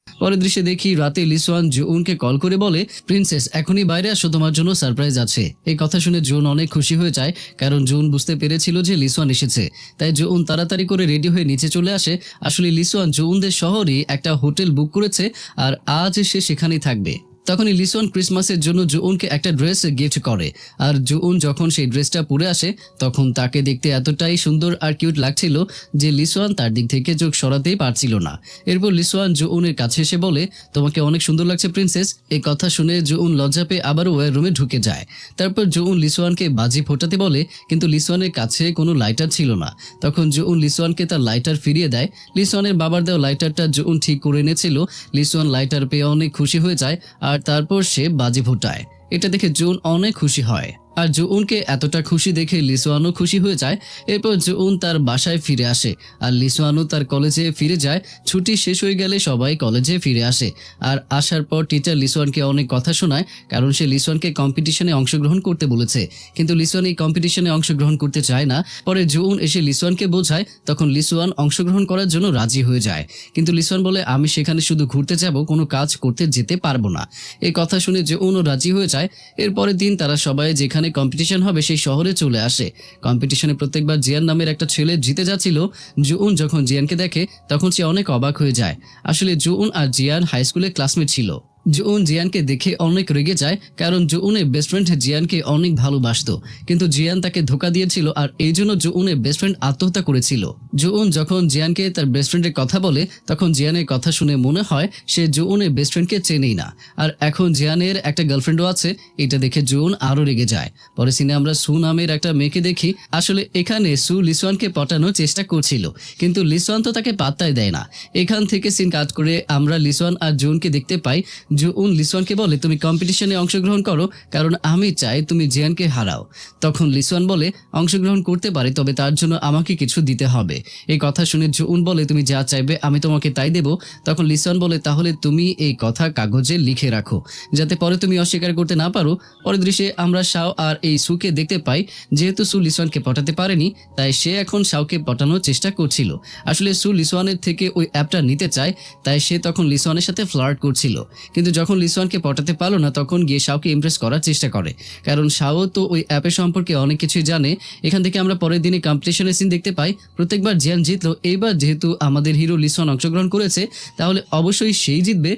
পরের দৃশ্যে দেখি রাতে লিসওয়ান জুনকে কল করে বলে প্রিন্সেস এখনই বাইরে আসো, তোমার জন্য সারপ্রাইজ আছে। এই কথা শুনে জুন অনেক খুশি হয়ে যায়, কারণ জুন বুঝতে পেরেছিল যে লিসওয়ান এসেছে। তাই জুন তাড়াতাড়ি করে রেডি হয়ে নিচে চলে আসে। আসলে লিসওয়ান জুনদের শহরে একটা হোটেল বুক করেছে আর আজ সে সেখানেই থাকবে। তখনই লিসন ক্রিসমাসের জন্য জুনকে একটা ড্রেস গিফট করে, আর জুন যখন সেই ড্রেসটা পরে আসে তখন তাকে দেখতে এতটাই সুন্দর আর কিউট লাগছিল যে লিসন তার দিক থেকে চোখ সরাতেই পারছিল না। এরপর লিসন জুনের কাছে এসে বলে তোমাকে অনেক সুন্দর লাগছে প্রিন্সেস। এই কথা শুনে জুন লজ্জা পেয়ে আবারও ওয়ার রুমে ঢুকে যায়। তারপর জুন লিসনকে বাজি ফোটাতে বলে, কিন্তু লিসনের কাছে কোনো লাইটার ছিল না। তখন জুন লিসনকে তার লাইটার ফিরিয়ে দেয়। লিসনের বাবার দেওয়া লাইটারটা জুন ঠিক করে এনেছিল। লিসন লাইটার পেয়ে অনেক খুশি হয়ে যায় আর তারপর সে বাজি ফোটায়। এটা দেখে জুন অনেক খুশি হয়, আর জুনকে এতটা খুশি দেখে লিসওয়ানও খুশি হয়ে যায়। এরপর জুন তার বাসায় ফিরে আসে আর লিসওয়ানও তার কলেজে ফিরে যায়। ছুটি শেষ হয়ে গেলে সবাই কলেজে ফিরে আসে, আর আসার পর টিচার লিসওয়ানকে অনেক কথা শোনায়, কারণ সে লিসওয়ানকে কম্পিটিশনে অংশগ্রহণ করতে বলেছে, কিন্তু লিসওয়ান এই কম্পিটিশনে অংশগ্রহণ করতে চায় না। পরে জুন এসে লিসওয়ানকে বোঝায়, তখন লিসওয়ান অংশগ্রহণ করার জন্য রাজি হয়ে যায়, কিন্তু লিসওয়ান বলে আমি সেখানে শুধু ঘুরতে যাব, কোনো কাজ করতে যেতে পারবো না। এই কথা শুনে জুনও রাজি হয়ে যায়। এরপরের দিন তারা সবাই যেখানে কম্পিটিশন হবে সেই শহরে চলে আসে। কম্পিটিশনে প্রত্যেকবার জিয়ান নামের একটা ছেলে জিতে যাচ্ছিল। জুন যখন জিয়ানকে দেখে তখন সে অনেক অবাক হয়ে যায়। আসলে জুন আর জিয়ান হাই স্কুলে ক্লাসমেট ছিল। জুন জিয়ানকে দেখে অনেক রেগে যায়, কারণ জুনের বেস্ট ফ্রেন্ড জিয়ানকে অনেক ভালোবাসতো, কিন্তু জিয়ান তাকে ধোকা দিয়েছিল আর এই জন্য জুনের বেস্ট ফ্রেন্ড আত্মহত্যা করেছিল। জুন যখন জিয়ানকে তার বেস্ট ফ্রেন্ডের কথা বলে তখন জিয়ানের কথা শুনে মনে হয় সে জুনের বেস্ট ফ্রেন্ডকে চেনেই না, আর এখন জিয়ানের একটা গার্লফ্রেন্ডও আছে। এটা দেখে জুন আরো রেগে যায়। পরে সিনে আমরা সু নামের একটা মেয়েকে দেখি। আসলে এখানে সু লিসওয়ানকে পটানোর চেষ্টা করছিল, কিন্তু লিসওয়ান তো তাকে পাত্তাই দেয় না। এখান থেকে সিন কাট করে আমরা লিসওয়ান আর জুনকে দেখতে পাই জুউন লিসওয়ানকে বলে তুমি কম্পিটিশনে অংশগ্রহণ করো, কারণ আমি চাই তুমি জিয়ানকে হারাও। তখন লিসওয়ান বলে অংশগ্রহণ করতে পারে, তবে তার জন্য আমাকে কিছু দিতে হবে। এই কথা শুনে জুউন বলে তুমি যা চাইবে আমি তোমাকে তাই দেব। তখন লিসওয়ান বলে তাহলে তুমি এই কথা কাগজে লিখে রাখো, যাতে পরে তুমি অস্বীকার করতে না পারো। পরের দৃশ্যে আমরা শাও আর এই সুকে দেখতে পাই। যেহেতু সু লিসওয়ানকে পটাতে পারেনি, তাই সে এখন শাওকে পটানোর চেষ্টা করছিল। আসলে সু লিসওয়ানের থেকে ওই অ্যাপটা নিতে চায়, তাই সে তখন লিসওয়ানের সাথে ফ্লার্ট করছিল। কিন্তু যখন লিসওয়ানকে পটাতে পারলো না, তখন গিয়ে শাওকে ইমপ্রেস করার চেষ্টা করে, কারণ শাও তো ওই অ্যাপের সম্পর্কে অনেক কিছুই জানে। এখান থেকে আমরা পরের দিনে কম্পিটিশনের সিন দেখতে পাই। প্রত্যেকবার জিয়ান জিতলো, এইবার যেহেতু আমাদের হিরো লিসওয়ান অংশগ্রহণ করেছে, তাহলে অবশ্যই সেই জিতবে।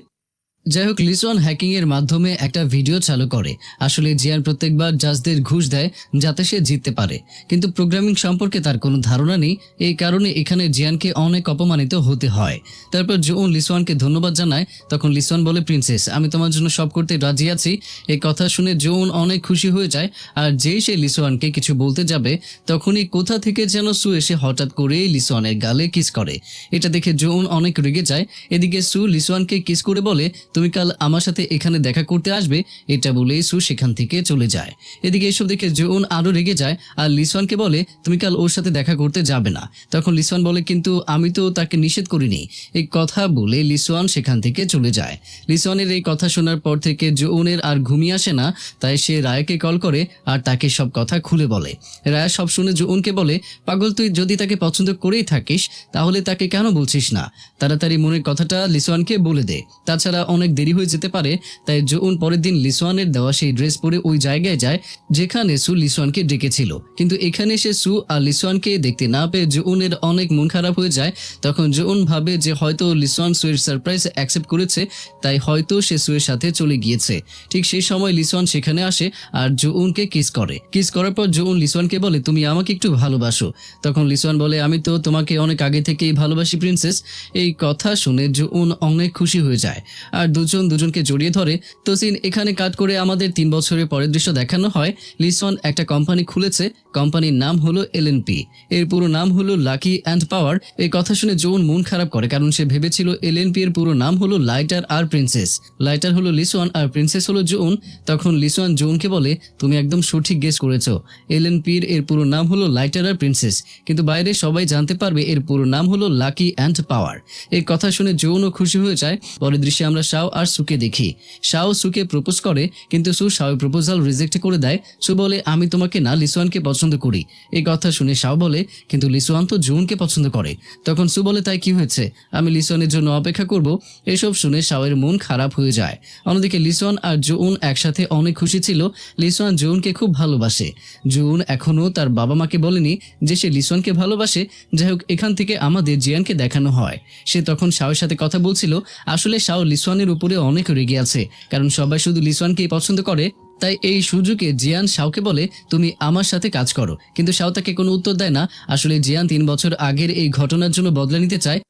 যাই হোক, লিসওয়ান হ্যাকিং এর মাধ্যমে একটা ভিডিও চালু করে। আসলে জিয়ান প্রত্যেকবার জাজদের ঘুষ দেয় যাতে সে জিততে পারে, কিন্তু প্রোগ্রামিং সম্পর্কে তার কোনো ধারণা নেই। এই কারণে এখানে জিয়ানকে অনেক অপমানিত হতে হয়। তারপর জুউন লিসওয়ানকে ধন্যবাদ জানায়। তখন লিসওয়ান বলে প্রিন্সেস, আমি তোমার জন্য সব করতে রাজি আছি। এই কথা শুনে জুউন অনেক খুশি হয়ে যায়। আর যেই সে লিসওয়ানকে কিছু বলতে যাবে, তখনই কোথা থেকে যেন সু এসে হঠাৎ করেই লিসওয়ানের গালে কিস করে। এটা দেখে জুউন অনেক রেগে যায়। এদিকে সু লিসওয়ানকে কিস করে বলে তুমি কাল আমার সাথে এখানে দেখা করতে আসবে। এটা বলেই সু সেখান থেকে চলে যায়। এদিকে এসব দেখে জুউন আরো রেগে যায় আর লিসওয়ানকে বলে তুমি কাল ওর সাথে দেখা করতে যাবে না। তখন লিসওয়ান বলে কিন্তু আমি তো তাকে নিষেধ করিনি। এই কথা বলে লিসওয়ান সেখান থেকে চলে যায়। লিসওয়ানের এই কথা শোনার পর থেকে জুউনের আর ঘুমিয়ে আসে না, তাই সে রায়াকে কল করে আর তাকে সব কথা খুলে বলে। রায়া সব শুনে জুউনকে বলে পাগল, তুই যদি তাকে পছন্দ করেই থাকিস তাহলে তাকে কেন বলছিস না? তাড়াতাড়ি মনের কথাটা লিসওয়ানকে বলে দে, তাছাড়া অনেক দেরি হয়ে যেতে পারে। তাই জুউন পরের দিন লিসওয়ানের দেওয়া সেই ড্রেস পরে ওই জায়গায় যায় যেখানে সু লিসওয়ানকে ডেকেছিল। কিন্তু এখানে সে সু আর লিসওয়ানকে দেখতে না পেয়ে জুউনের অনেক মন খারাপ হয়ে যায়। তখন জুউন ভাবে যে হয়তো লিসওয়ান সুয়ের সারপ্রাইজ অ্যাকসেপ্ট করেছে, তাই হয়তো সে সুয়ের সাথে চলে গিয়েছে। ঠিক সেই সময় লিসওয়ান সেখানে আসে আর জুউনকে কিস করে। কিস করার পর জুউন লিসওয়ানকে বলে তুমি আমাকে একটু ভালোবাসো। তখন লিসওয়ান বলে আমি তো তোমাকে অনেক আগে থেকেই ভালোবাসি প্রিন্সেস। এই কথা শুনে জুউন অনেক খুশি হয়ে যায় আর দুজনকে জড়িয়ে ধরে। তো সিন এখানে কাট করে আমাদের 3 বছরের পরের দৃশ্য দেখানো হয়। লিসওয়ান একটা কোম্পানি খুলেছে, কোম্পানির নাম হলো এলএনপি। এর পুরো নাম হলো লাকি অ্যান্ড পাওয়ার। এই কথা শুনে জুউন মন খারাপ করে, কারণ সে ভেবেছিল এলএনপি এর পুরো নাম হলো লাইটার আর প্রিন্সেস। লাইটার হলো লিসওয়ান আর প্রিন্সেস হলো জুউন। তখন লিসওয়ান জুউনকে বলে তুমি একদম সঠিক গেস করেছো, এলএনপি এর পুরো নাম হলো লাইটার আর প্রিন্সেস, কিন্তু বাইরে সবাই জানতে পারবে এর পুরো নাম হলো লাকি অ্যান্ড পাওয়ার। এই কথা শুনে জুউনও খুশি হয়ে যায়। পরের দৃশ্যে আমরা শাও আর সুকে দেখি। শাও সুকে প্রপোজ করে, কিন্তু সু শাওয়ের প্রপোজাল রিজেক্ট করে দেয়। সু বলে আমি তোমাকে না, লিসওয়ানকে পছন্দ করি। এই কথা শুনে শাও বলে কিন্তু লিসওয়ান তো জুউনকে পছন্দ করে। তখন সু বলে তাই কি হয়েছে, আমি লিসওয়ানের জন্য অপেক্ষা করব। এসব শুনে শাওয়ের মন খারাপ হয়ে যায়। অন্যদিকে লিসওয়ান আর জুউন একসাথে অনেক খুশি ছিল। লিসওয়ান জুউনকে খুব ভালোবাসে। জুউন এখনো তার বাবা মাকে বলেনি যে সে লিসওয়ানকে ভালোবাসে। যাই হোক, এখান থেকে আমাদের জিয়ানকে দেখানো হয়। সে তখন শাওয়ের সাথে কথা বলছিল। আসলে শাও লিসওয়ানের উপরে অনেক রেগে আছে, কারণ সবাই শুধু লিসওয়ানকেই পছন্দ করে। তাই এই সুযোগে জিয়ান শাওকে বলে তুমি আমার সাথে কাজ করো, কিন্তু শাও তাকে কোনো উত্তর দেয় না। আসলে জিয়ান 3 বছর আগের এই ঘটনার জন্য বদলা নিতে চায়।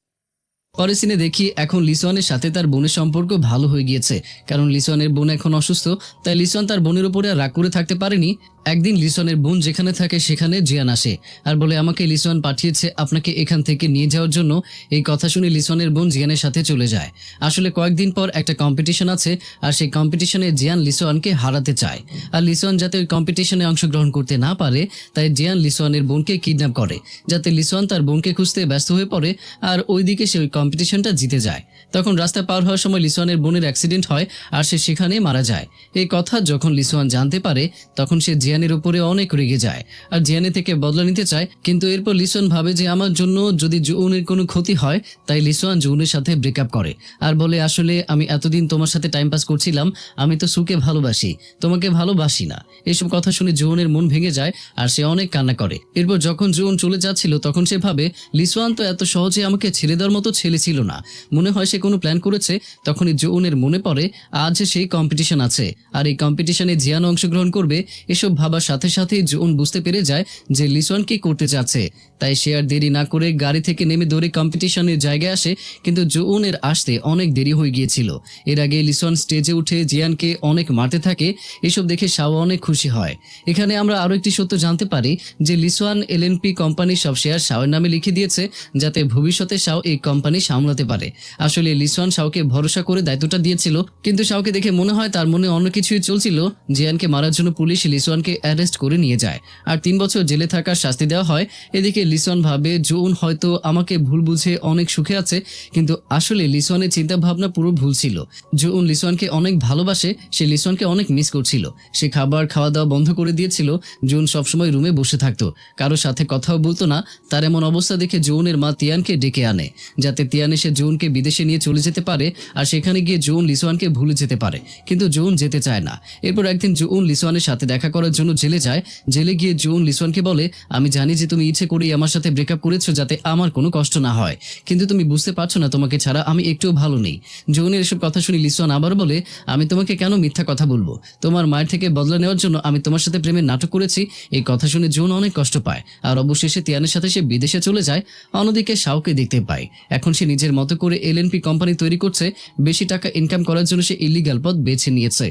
পরে সিনে দেখি এখন লিসওয়ানের সাথে তার বোনের সম্পর্ক ভালো হয়ে গিয়েছে, কারণ লিসওয়ানের বোন এখন অসুস্থ। তাই লিসওয়ান তার বোনের উপরে আর রাগ করে থাকতে পারেনি। একদিন লিসওয়ানের বোন যেখানে থাকে সেখানে জিয়ান আসে আর বলে আমাকে লিসওয়ান পাঠিয়েছে আপনাকে এখান থেকে নিয়ে যাওয়ার জন্য। এই কথা শুনে লিসওয়ানের বোন জিয়ানের সাথে চলে যায়। আসলে কয়েকদিন পর একটা কম্পিটিশন আছে আর সেই কম্পিটিশনে জিয়ান লিসওয়ানকে হারাতে চায়। আর লিসওয়ান যাতে ওই কম্পিটিশনে অংশগ্রহণ করতে না পারে, তাই জিয়ান লিসওয়ানের বোনকে কিডন্যাপ করে, যাতে লিসওয়ান তার বোনকে খুঁজতে ব্যস্ত হয়ে পড়ে আর ওইদিকে সে ওই কম্পিটিশনটা জিতে যায়। তখন রাস্তা পার হওয়ার সময় লিসওয়ানের বোনের অ্যাক্সিডেন্ট হয় আর সে সেখানে মারা যায়। এই কথা যখন লিসওয়ান জানতে পারে, তখন সে জিয়ানের উপরে অনেক রেগে যায় আর জিয়ানের থেকে বদলা নিতে চায়। কিন্তু এরপর লিসওয়ান ভাবে যে আমার জন্য যদি জুউনের কোনো ক্ষতি হয়, তাই লিসওয়ান জুউনের সাথে ব্রেকআপ করে আর বলে আসলে আমি এতদিন তোমার সাথে টাইম পাস করছিলাম, আমি তো সুকে ভালোবাসি, তোমাকে ভালোবাসি না। এসব কথা শুনে জুউনের মন ভেঙে যায় আর সে অনেক কান্না করে। এরপর যখন জুউন চলে যাচ্ছিল, তখন সে ভাবে লিসওয়ান তো এত সহজে আমাকে ছেড়ে দেওয়ার মতো ছেলে ছিল না, মনে হয় সে কোনো প্ল্যান করেছে। তখনই জুউনের মনে পড়ে আজ সেই কম্পিটিশন আছে আর এই কম্পিটিশনে জিয়ান অংশগ্রহণ করবে। এসব ভাবার সাথে সাথে জুন বুঝতে পেরে যায় যে লিসন কি করতে চাচ্ছে। তাই সে আর দেরি না করে গাড়ি থেকে নেমে দৌড়ে কম্পিটিশনের জায়গায় আসে, কিন্তু জুনের আসতে অনেক দেরি হয়ে গিয়েছিল। এর আগে লিসন স্টেজে উঠে জিয়ানকে অনেক মারতে থাকে। এসব দেখে শাও অনেক খুশি হয়। এখানে আমরা আরো একটি সত্য জানতে পারি যে লিসন এলএনপি কোম্পানির সব শেয়ার শাওয়ের নামে লিখে দিয়েছে, যাতে ভবিষ্যতে শাও এই কোম্পানি সামলাতে পারে। আসলে লিসন শাওকে ভরসা করে দায়িত্বটা দিয়েছিল, কিন্তু শাওকে দেখে মনে হয় তার মনে অন্য কিছুই চলছিল। জিয়ানকে মারার জন্য পুলিশ লিসনকে অ্যারেস্ট করে নিয়ে যায় আর 3 বছর জেলে থাকার শাস্তি দেওয়া হয়। এদিকে লিসন ভাবে জুন হয়তো আমাকে ভুল বুঝে অনেক সুখে আছে, কিন্তু আসলে লিসনের চিন্তা ভাবনা পুরো ভুল ছিল। জুন লিসনকে অনেক ভালোবাসে, সে লিসনকে অনেক মিস করছিল। সে খাবার খাওয়া দাওয়া বন্ধ করে দিয়েছিল। জুন সবসময় রুমে বসে থাকতো, কারোর সাথে কথাও বলতো না। তার এমন অবস্থা দেখে জুনের মা তিয়ানকে ডেকে আনে, যাতে তিয়ান এসে জুনকে বিদেশে নিয়ে চলে যেতে পারে আর সেখানে গিয়ে জুন লিসনকে ভুলে যেতে পারে। কিন্তু জুন যেতে চায় না। এরপর একদিন জুন লিসনের সাথে দেখা করার জন্য জেলে যায়। জেলে গিয়ে জুন লিসনকে বলে, আমি জানি যে তুমি ইচ্ছে করেই আমার সাথে ব্রেকআপ করেছো যাতে আমার কোনো কষ্ট না হয়, কিন্তু তুমি বুঝতে পারছো না তোমাকে ছাড়া আমি একটুও ভালো নেই। জুনের এসব কথা শুনে লিসন আবার বলে, আমি তোমাকে কেন মিথ্যা কথা বলবো? তোমার মায়ের থেকে বদলা নেওয়ার জন্য আমি তোমার সাথে প্রেমের নাটক করেছি। এই কথা শুনে জুন অনেক কষ্ট পায় আর অবশেষে তিয়ানের সাথে সে বিদেশে চলে যায়। অন্যদিকে শাওকে দেখতে পায়, এখন সে নিজের মতো করে এলএনপি কোম্পানি তৈরি করছে। বেশি টাকা ইনকাম করার জন্য সে ইলিগাল পথ বেছে নিয়েছে।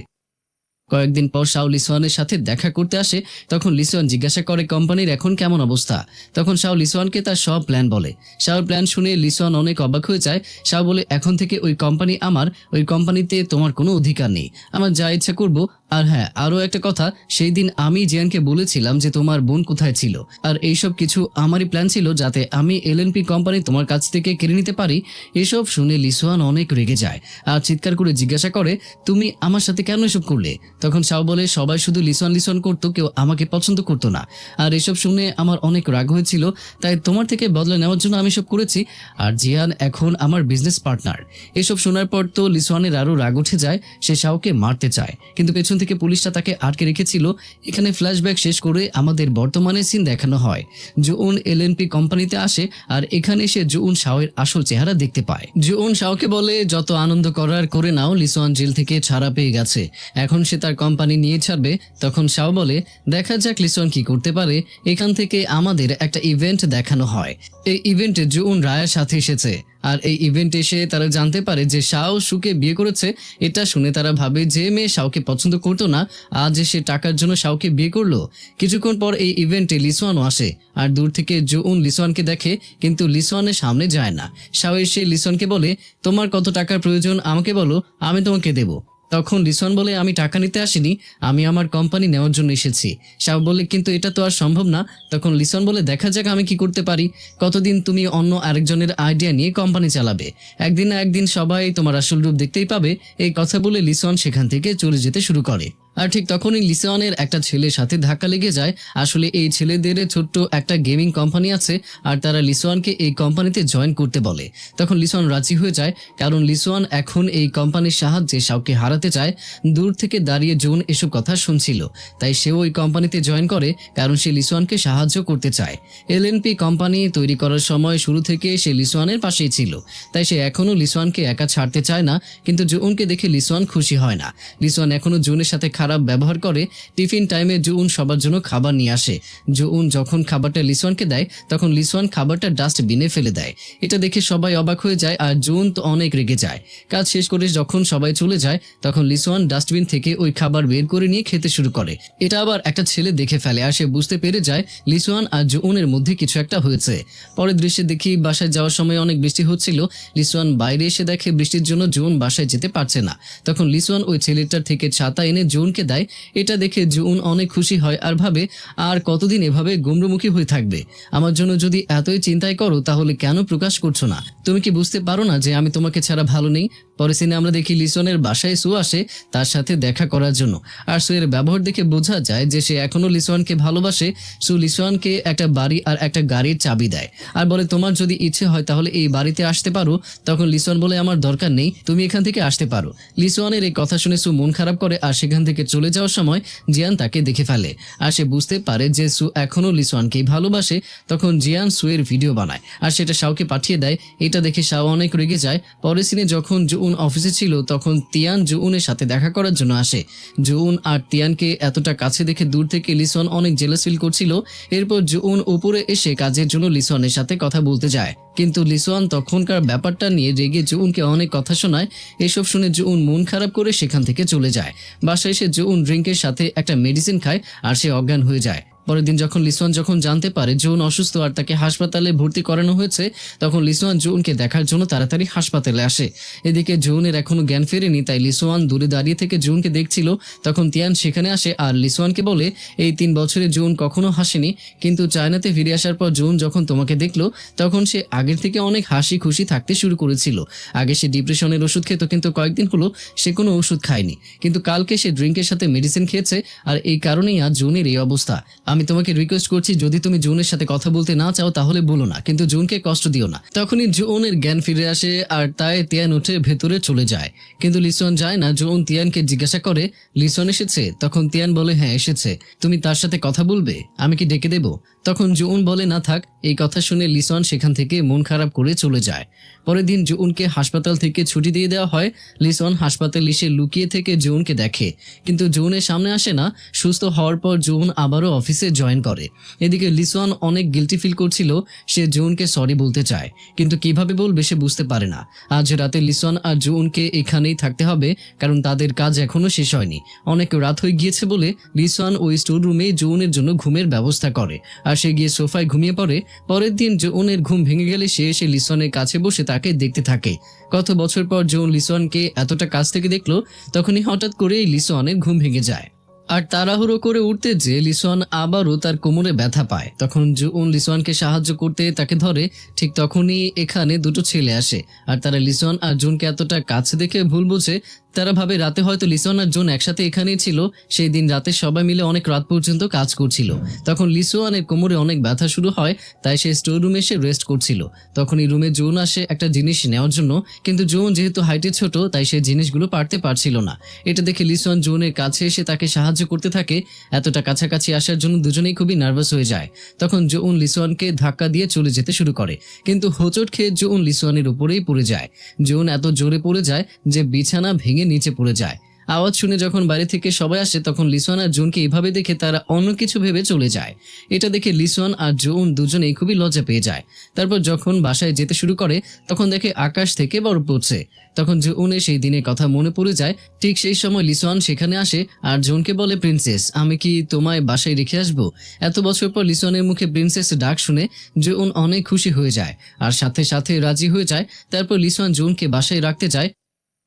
কয়েকদিন পর শাও লিসওয়ানের সাথে দেখা করতে আসে। তখন লিসওয়ান জিজ্ঞাসা করে কোম্পানির এখন কেমন অবস্থা। তখন শাও লিসওয়ানকে তার সব প্ল্যান বলে। শাওর প্ল্যান শুনে লিসওয়ান অনেক অবাক হয়ে যায়। শাও বলে, এখন থেকে ওই কোম্পানি আমার, ওই কোম্পানিতে তোমার কোনো অধিকার নেই, আমার যা ইচ্ছা করব। আর হ্যাঁ, আরও একটা কথা, সেই দিন আমি জিয়ানকে বলেছিলাম যে তোমার বোন কোথায় ছিল, আর এইসব কিছু আমারই প্ল্যান ছিল যাতে আমি এলএনপি কোম্পানি তোমার কাছ থেকে কেড়ে নিতে পারি। এসব শুনে লিসওয়ান অনেক রেগে যায় আর চিৎকার করে জিজ্ঞাসা করে, তুমি আমার সাথে কেন এসব করলে? তখন শাও বলে, সবাই শুধু লিসওয়ান লিসওয়ান করতো, কেউ আমাকে পছন্দ করতো না। আর এসব শুনে আমার অনেক রাগ হয়েছিল, তাই তোমার থেকে বদলা নেওয়ার জন্য আমি সব করেছি। আর জিয়ান এখন আমার বিজনেস পার্টনার। এসব শোনার পর তো লিসওয়ানের আরও রাগ উঠে যায়। সে শাওকে মারতে চায়, কিন্তু পেছন থেকে পুলিশটা তাকে আটকে রেখেছিল। এখানে ফ্ল্যাশব্যাক শেষ করে আমাদের বর্তমানে সিন দেখানো হয়। জুন এলএনপি কোম্পানিতে আসে আর এখানে সে জুন শাওয়ের আসল চেহারা দেখতে পায়। জুন শাওকে বলে, যত আনন্দ করার করে নাও, লিসওয়ান জেল থেকে ছাড়া পেয়ে গেছে, এখন সে তার কোম্পানি নিয়ে ছাড়বে। তখন শাও বলে, দেখা যাক লিসওয়ান কি করতে পারে। এখান থেকে আমাদের একটা ইভেন্ট দেখানো হয়। এই ইভেন্টে জুন রায়ার সাথে এসেছে আর এই ইভেন্ট এসে তারা জানতে পারে যে শাও সুকে বিয়ে করেছে। এটা শুনে তারা ভাবে যে মেয়ে শাওকে পছন্দ করতো না, আজ সে টাকার জন্য শাওকে বিয়ে করলো। কিছুক্ষণ পর এই ইভেন্টে লিসওয়ানও আসে আর দূর থেকে জুন লিসওয়ানকে দেখে, কিন্তু লিসওয়ানের সামনে যায় না। শাও এসে লিসওয়ানকে বলে, তোমার কত টাকার প্রয়োজন আমাকে বলো, আমি তোমাকে দেবো। তখন লিসওয়ান বলে, আমি টাকা নিতে আসিনি, আমি আমার কোম্পানি নেওয়ার জন্য এসেছি। শাও বলে, কিন্তু এটা তো আর সম্ভব না। তখন লিসওয়ান বলে, দেখা যাক আমি কি করতে পারি। কতদিন তুমি অন্য আরেকজনের আইডিয়া নিয়ে কোম্পানি চালাবে? একদিন না একদিন সবাই তোমার আসল রূপ দেখতেই পাবে। এই কথা বলে লিসওয়ান সেখান থেকে চলে যেতে শুরু করে। আর ঠিক তখনই লিসওয়ানের একটা ছেলের সাথে ধাক্কা লেগে যায়। আসলে এই ছেলেদের ছোট্ট একটা গেমিং কোম্পানি আছে আর তারা লিসওয়ানকে এই কোম্পানিতে জয়েন করতে বলে। তখন লিসওয়ান রাজি হয়ে যায়, কারণ লিসওয়ান এখন এই কোম্পানির সাহায্যে শাওকে হারাতে চায়। দূর থেকে দাঁড়িয়ে জুন এসব কথা শুনছিল, তাই সেও ওই কোম্পানিতে জয়েন করে, কারণ সে লিসওয়ানকে সাহায্য করতে চায়। এলএনপি কোম্পানি তৈরি করার সময় শুরু থেকে সে লিসওয়ানের পাশেই ছিল, তাই সে এখনো লিসওয়ানকে একা ছাড়তে চায় না। কিন্তু জুনকে দেখে লিসওয়ান খুশি হয় না। লিসওয়ান এখনো জুনের সাথে খারাপ ব্যবহার করে। টিফিন টাইমে জুন সবার জন্য খাবার নিয়ে আসে। জুন যখন খাবারটা লিসওয়ানকে দেয়, তখন লিসওয়ান খাবারটা ডাস্টবিনে ফেলে দেয়। এটা দেখে সবাই অবাক হয়ে যায় আর জুন তো অনেক রেগে যায়। কাজ শেষ করে যখন সবাই চলে যায়, তখন লিসওয়ান ডাস্টবিন থেকে ওই খাবার বের করে নিয়ে খেতে শুরু করে। এটা আবার একটা ছেলে দেখে ফেলে আর সে বুঝতে পেরে যায় লিসওয়ান আর জুনের মধ্যে কিছু একটা হয়েছে। পরের দৃশ্যে দেখি বাসায় যাওয়ার সময় অনেক বৃষ্টি হচ্ছিল। লিসওয়ান বাইরে এসে দেখে বৃষ্টির জন্য জুন বাসায় যেতে পারছে না। তখন লিসওয়ান ওই ছেলেটার থেকে ছাতা এনে জুনকে দেয়। এটা দেখে জুন অনেক খুশি হয় আর ভাবে, আর কতদিন এভাবে গুমরামুখী হয়ে থাকবে? আমার জন্য যদি এতই চিন্তাই করো, তাহলে কেন প্রকাশ করছো না? তুমি কি বুঝতে পারো না যে আমি তোমাকে ছাড়া ভালো নেই? পরে সিনে আমরা দেখি লিসনের বাসায় সু আসে তার সাথে দেখা করার জন্য। আর সু এর ব্যবহার দেখে বোঝা যায় যে সে এখনো লিসওয়ানকে ভালোবাসে। সু লিসওয়ানকে একটা বাড়ি আর একটা গাড়ির চাবি দেয় আর বলে, তোমার যদি ইচ্ছে হয় তাহলে এই বাড়িতে আসতে পারো। তখন লিসওয়ান বলে, আমার দরকার নেই, তুমি এখান থেকে আসতে পারো। লিসওয়ানের এই কথা শুনে সু মন খারাপ করে আর সেখান থেকে থেকে চলে যাওয়ার সময় জিয়ান তাকে দেখে ফেলে আর সে বুঝতে পারে যে সু এখনো লিসওয়ানকেই ভালোবাসে। তখন জিয়ান সুয়ের ভিডিও বানায় আর সেটা শাওকে পাঠিয়ে দেয়। এটা দেখে শাও অনেক রেগে যায়। পরের সিনে যখন জুউন অফিসে ছিল তখন তিয়ান জুউনের সাথে দেখা করার জন্য আসে। জুউন আর তিয়ানকে এতটা কাছে দেখে দূর থেকে লিসওয়ান অনেক জেলাস ফিল করছিল। এরপর জুউন উপরে এসে কাজের জন্য লিসওয়ানের সাথে কথা বলতে যায়, কিন্তু লিসওয়ান তখনকার ব্যাপারটা নিয়ে রেগে জুউনকে অনেক কথা শোনায়। এসব শুনে জুউন মন খারাপ করে সেখান থেকে চলে যায়। বাসায় এসে জুউন ড্রিঙ্কের সাথে একটা মেডিসিন খায় আর সে অজ্ঞান হয়ে যায়। পরের দিন যখন লিসওয়ান জানতে পারে জুউন অসুস্থ আর তাকে হাসপাতালে ভর্তি করানো হয়েছে, তখন লিসওয়ান জুউনকে দেখার জন্য তাড়াতাড়ি হাসপাতালে আসে। এদিকে জুউনের এখনো জ্ঞান ফেরেনি, তাই লিসওয়ান দূরে দাঁড়িয়ে থেকে জুউনকে দেখছিল। তখন তিয়ান সেখানে আসে আর লিসওয়ানকে বলে, এই 3 বছরে জুউন কখনো হাসেনি, কিন্তু চায়নাতে ফিরে আসার পর জুউন যখন তোমাকে দেখলো তখন সে আগের থেকে অনেক হাসি খুশি থাকতে শুরু করেছিল। আগে সে ডিপ্রেশনের ওষুধ খেত, কিন্তু কয়েকদিন হলো সে কোনো ওষুধ খায়নি, কিন্তু কালকে সে ড্রিঙ্কের সাথে মেডিসিন খেয়েছে আর এই কারণেই আজ জুউনের এই অবস্থা। আমি তোমাকে রিকোয়েস্ট করছি, যদি তুমি জুনের সাথে কথা বলতে না চাও তাহলে বলো না, কিন্তু জুনকে কষ্ট দিও না। তখনই জুনের জ্ঞান ফিরে আসে আর তাই তিয়ান উঠে ভেতরে চলে যায়, কিন্তু লিসওয়ান যায় না। জুন তিয়ানকে জিজ্ঞাসা করে, লিসওয়ান এসেছে? তখন তিয়ান বলে, হ্যাঁ এসেছে। তুমি তার সাথে কথা বলবে? আমি কি ডেকে দেব? তখন জুন বলে, না থাক। এই কথা শুনে লিসওয়ান সেখান থেকে মন খারাপ করে চলে যায়। পরের দিন জুনকে হাসপাতাল থেকে ছুটি দিয়ে দেওয়া হয়। লিসওয়ান হাসপাতাল এসে লুকিয়ে থেকে জুনকে দেখে, কিন্তু জুনের সামনে আসে না। সুস্থ হওয়ার পর জুন আবারও অফিসে জয়েন করে। এদিকে লিসওয়ান অনেক গিল্টি ফিল করছিল। সে জুনকে সরি বলতে চায়, কিন্তু কিভাবে বলবে সে বুঝতে পারে না। আজ রাতে লিসওয়ান আর জুনকে এখানেই থাকতে হবে, কারণ তাদের কাজ এখনো শেষ হয়নি। অনেক রাত হয়ে গিয়েছে বলে লিসওয়ান ওই স্টোর রুমে জুনের জন্য ঘুমের ব্যবস্থা করে আর সে গিয়ে সোফায় ঘুমিয়ে পড়ে। পরের দিন জুনের ঘুম ভেঙে গেলে সে এসে লিসওয়ানের কাছে বসে তাকে দেখতে থাকে। কত বছর পর জুন লিসওয়ানকে এতটা কাছ থেকে দেখলো, তখনই হঠাৎ করেই লিসওয়ানের ঘুম ভেঙে যায়। আর তাড়াহুড়ো করে উঠতে যে লিসওয়ান আবারও তার কোমরে ব্যথা পায়। তখন জুন লিসওয়ানকে সাহায্য করতে তাকে ধরে। ঠিক তখনই এখানে দুটো ছেলে আসে আর তারা লিসওয়ান আর জুনকে এতটা কাছে দেখে ভুল বোঝে। তারা ভাবে রাতে হয়তো লিসওয়ান আর জুন একসাথে এখানেই ছিল। সেই দিন রাতে সবাই মিলে অনেক রাত পর্যন্ত কাজ করছিল। তখন লিসওয়ানের কোমরে অনেক ব্যথা শুরু হয়, তাই সে স্টোর রুমে এসে রেস্ট করছিল। তখন এই রুমে জুন আসে একটা জিনিস নেওয়ার জন্য, কিন্তু জুন যেহেতু হাইটে ছোট তাই সে জিনিসগুলো পারতে পারছিল না। এটা দেখে লিসওয়ান জুনের কাছে এসে তাকে সাহায্য করতে থাকে। এতটা কাছাকাছি আসার জন্য দুজনেই খুবই নার্ভাস হয়ে যায়। তখন জুন লিসওয়ানকে ধাক্কা দিয়ে চলে যেতে শুরু করে, কিন্তু হোঁচট খেয়ে জুন লিসওয়ানের উপরেই পড়ে যায়। জুন এত জোরে পড়ে যায় যে বিছানা ভেঙে নিচে পড়ে যায়। আওয়াজ শুনে যখন বাইরে থেকে সবাই আসে তখন লিসওয়ান আর জুনকে এভাবে দেখে তারা অন্য কিছু ভেবে চলে যায়। এটা দেখে লিসওয়ান আর জুন দুজনেই খুবই লজ্জা পেয়ে যায়। তারপর যখন বাসায় যেতে শুরু করে তখন দেখে আকাশ থেকে বরফ পড়ছে। তখন জুনের সেই দিনের কথা মনে পড়ে যায়। ঠিক সেই সময় লিসওয়ান সেখানে আসে আর জুনকে বলে, প্রিন্সেস, আমি কি তোমায় বাসায় রেখে আসবো? এত বছর পর লিসওয়ানের মুখে প্রিন্সেস ডাক শুনে জুন অনেক খুশি হয়ে যায় আর সাথে সাথে রাজি হয়ে যায়। তারপর লিসওয়ান জুনকে বাসায় রাখতে যায়।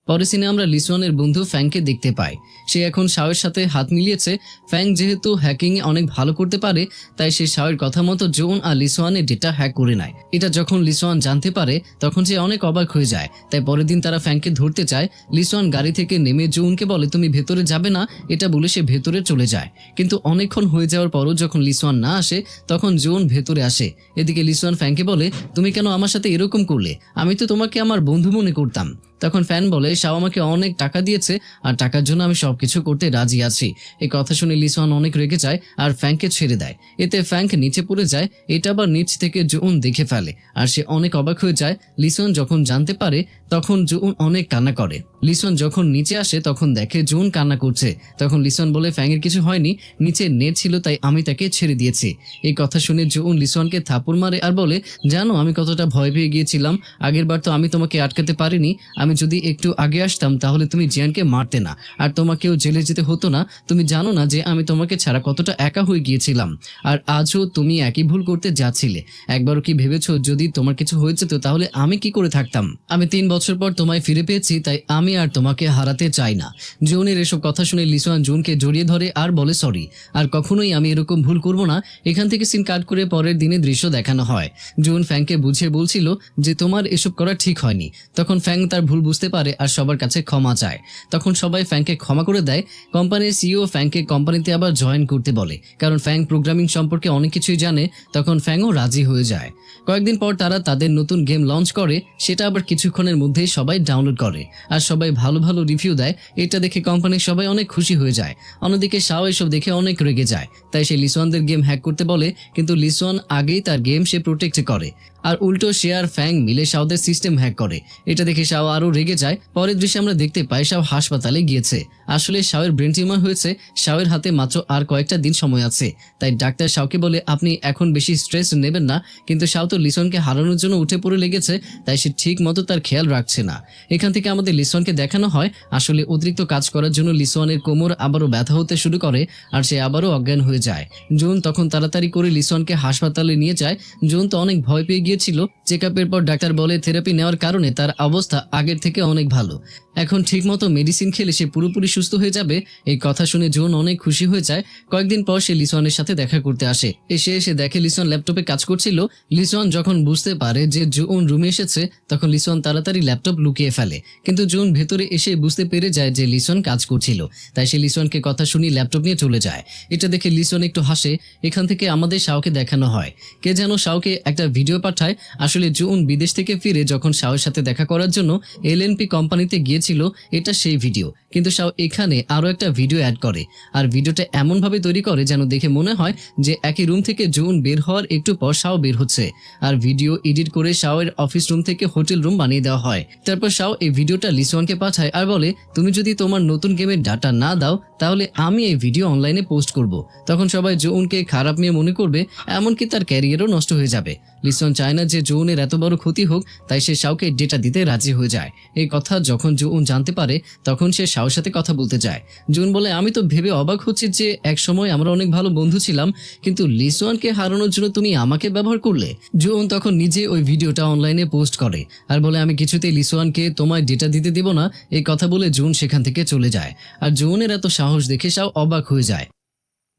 পরে সিনে আমরা লিসওয়ানের বন্ধু ফ্যাংকে দেখতে পাই। সে এখন শাওয়ের সাথে হাত মিলিয়েছে। ফ্যাং যেহেতু হ্যাকিংয়ে অনেক ভালো করতে পারে, তাই সে শাওয়ের কথা মতো জুন আর লিসওয়ানের ডেটা হ্যাক করে নেয়। এটা যখন লিসওয়ান জানতে পারে তখন সে অনেক অবাক হয়ে যায়। তাই পরের দিন তারা ফ্যাংকে ধরতে চায়। লিসওয়ান গাড়ি থেকে নেমে জুনকে বলে, তুমি ভেতরে যাবে না? এটা বলে সে ভেতরে চলে যায়। কিন্তু অনেকক্ষণ হয়ে যাওয়ার পরও যখন লিসওয়ান না আসে তখন জুন ভেতরে আসে। এদিকে লিসওয়ান ফ্যাংকে বলে, তুমি কেন আমার সাথে এরকম করলে? আমি তো তোমাকে আমার বন্ধু মনে করতাম। তখন ফ্যান বলে, শাও আমাকে অনেক টাকা দিয়েছে আর টাকার জন্য আমি সবকিছু করতে রাজি আছি। এই কথা শুনে লিসওয়ান অনেক রেগে যায় আর ফ্যাংকে ছেড়ে দেয়। এতে ফ্যাংক নিচে পড়ে যায়। এটা আবার নিচ থেকে জুন দেখে ফেলে আর সে অনেক অবাক হয়ে যায়। লিসওয়ান যখন জানতে পারে তখন জুন অনেক কান্না করে। লিসওয়ান যখন নিচে আসে তখন দেখে জুন কান্না করছে। তখন লিসওয়ান বলে, ফ্যাংয়ের কিছু হয়নি, নিচে নেট ছিল তাই আমি তাকে ছেড়ে দিয়েছি। এই কথা শুনে জুন লিসওয়ানকে থাপড় মারে আর বলে, জানো আমি কতটা ভয় পেয়ে গিয়েছিলাম? আগের বার তো আমি তোমাকে আটকাতে পারিনি। আমি যদি একটু আগে আসতাম তাহলে তুমি জিয়ানকে মারতে না আর তোমাকেও জেলে যেতে হতো না। তুমি জানো না যে আমি তোমাকে ছাড়া কতটা একা হয়ে গিয়েছিলাম, আর আজও তুমি একই ভুল করতে যাচ্ছিলে। একবারও কি ভেবেছো যদি তোমার কিছু হয়েছে তো তাহলে আমি কি করে থাকতাম? আমি 3 বছর পর তোমায় ফিরে পেয়েছি, তাই আমি আর তোমাকে হারাতে চাই না। জুনের এসব কথা শুনে লিসওয়ান জুনকে জড়িয়ে ধরে আর বলে, সরি, আর কখনোই আমি এরকম ভুল করব না। এখান থেকে সিন কাট করে পরের দিনে দৃশ্য দেখানো হয়। জুন ফ্যাংকে বুঝিয়ে বলছিল যে তোমার এসব করা ঠিক হয়নি। তখন ফ্যাং তার ভুল বুঝতে পারে আর সবার কাছে ক্ষমা চায়। তখন সবাই ফ্যাংকে ক্ষমা করে দেয়। কোম্পানির সিইও ফ্যাংকে কোম্পানিতে আবার জয়েন করতে বলে, কারণ ফ্যাং প্রোগ্রামিং সম্পর্কে অনেক কিছুই জানে। তখন ফ্যাংও রাজি হয়ে যায়। কয়েকদিন পর তারা তাদের নতুন গেম লঞ্চ করে, সেটা আবার কিছুক্ষণের মধ্যেই সবাই ডাউনলোড করে আর সবাই ভালো ভালো রিভিউ দেয়। এটা দেখে কোম্পানির সবাই অনেক খুশি হয়ে যায়। অন্যদিকে শাও এসব দেখে অনেক রেগে যায়, তাই সে লিসওয়ানদের গেম হ্যাক করতে বলে, কিন্তু লিসওয়ান আগেই তার গেম সে প্রোটেক্ট করে আর উল্টো সে আর ফ্যাং মিলে শাওদের সিস্টেম হ্যাক করে। এটা দেখে শাও আরো রেগে যায়। পরের দৃশ্যে আমরা দেখতে পাই শাও হাসপাতালে গিয়েছে। আসলে শাওয়ের ব্রেন টিউমার হয়েছে। শাওয়ের হাতে মাত্র আর কয়েকটা দিন সময় আছে, তাই ডাক্তার শাওকে বলে আপনি এখন বেশি স্ট্রেস নেবেন না। কিন্তু শাও তো লিসনকে হারানোর জন্য উঠে পড়ে লেগেছে, তাই সে ঠিক মতো তার খেয়াল রাখছে না। এখান থেকে আমাদের লিসনকে দেখানো হয় আসলে অতিরিক্ত কাজ করার জন্য লিসনের কোমর আবারও ব্যথা হতে শুরু করে আর সে আবারও অজ্ঞান হয়ে যায়। জুন তখন তাড়াতাড়ি করে লিসনকে হাসপাতালে নিয়ে যায়। জুন তো অনেক ভয় পেয়ে গিয়েছিল। চেকআপের পর ডাক্তার বলে থেরাপি নেওয়ার কারণে তার অবস্থা আগের থেকে অনেক ভালো। এখন ঠিকমতো মেডিসিন খেলে সে পুরোপুরি সুস্থ হয়ে যাবে। এই কথা শুনে জুন অনেক খুশি হয়ে যায়। কয়েকদিন পর সে লিসনের সাথে দেখা করতে আসে। এসে দেখে লিসন ল্যাপটপে কাজ করছিল। লিসন যখন বুঝতে পারে যে জুন রুমে এসেছে, তখন লিসন তাড়াতাড়ি ল্যাপটপ লুকিয়ে ফেলে। কিন্তু জুন ভেতরে এসে বুঝতে পেরে যায় যে লিসন কাজ করছিল, তাই সে লিসনকে কথা শুনি ল্যাপটপ নিয়ে চলে যায়। এটা দেখে লিসন একটু হাসে। এখান থেকে আমাদের শাওকে দেখানো হয় কে যেন শাওকে একটা ভিডিও পাঠায়। আসলে জুন বিদেশ থেকে ফিরে যখন শাওর সাথে দেখা করার জন্য এলএনপি কোম্পানিতে গিয়েছিল, এটা সেই ভিডিও। কিন্তু শাও এখানে আরো একটা ভিডিও অ্যাড করে আর ভিডিওটা এমন ভাবে তৈরি করে যেন দেখে মনে হয় যে একই রুম থেকে জুন বের হওয়ার একটু পর শাও বের হচ্ছে। আর ভিডিও এডিট করে শাওয়ের অফিস রুম থেকে হোটেল রুম বানিয়ে দেওয়া হয়। তারপর শাও এই ভিডিওটা লিসওয়ানকে পাঠায় আর বলে, তুমি যদি তোমার নতুন গেমের ডাটা না দাও তাহলে আমি এই ভিডিও অনলাইনে পোস্ট করব। তখন সবাই জুনকে খারাপ মেয়ে মনে করবে, এমনকি তার ক্যারিয়ারও নষ্ট হয়ে যাবে। লিসন চায় না যে জুনের এত বড় ক্ষতি হোক, তাই সে শাওকে ডেটা দিতে রাজি হয়ে যায়। এই কথা যখন জুন জানতে পারে, তখন সে শাওর সাথে কথা বলতে যায়। জুন বলে, আমি তো ভেবে অবাক হচ্ছি যে এক সময় আমরা অনেক ভালো বন্ধু ছিলাম, কিন্তু লিসওয়ানকে হারানোর জন্য তুমি আমাকে ব্যবহার করলে। জুন তখন নিজে ওই ভিডিওটা অনলাইনে পোস্ট করে আর বলে, আমি কিছুতেই লিসওয়ানকে তোমায় ডেটা দিতে দেব না। এই কথা বলে জুন সেখান থেকে চলে যায়। আর জুনের এত সাহস দেখে শাও অবাক হয়ে যায়।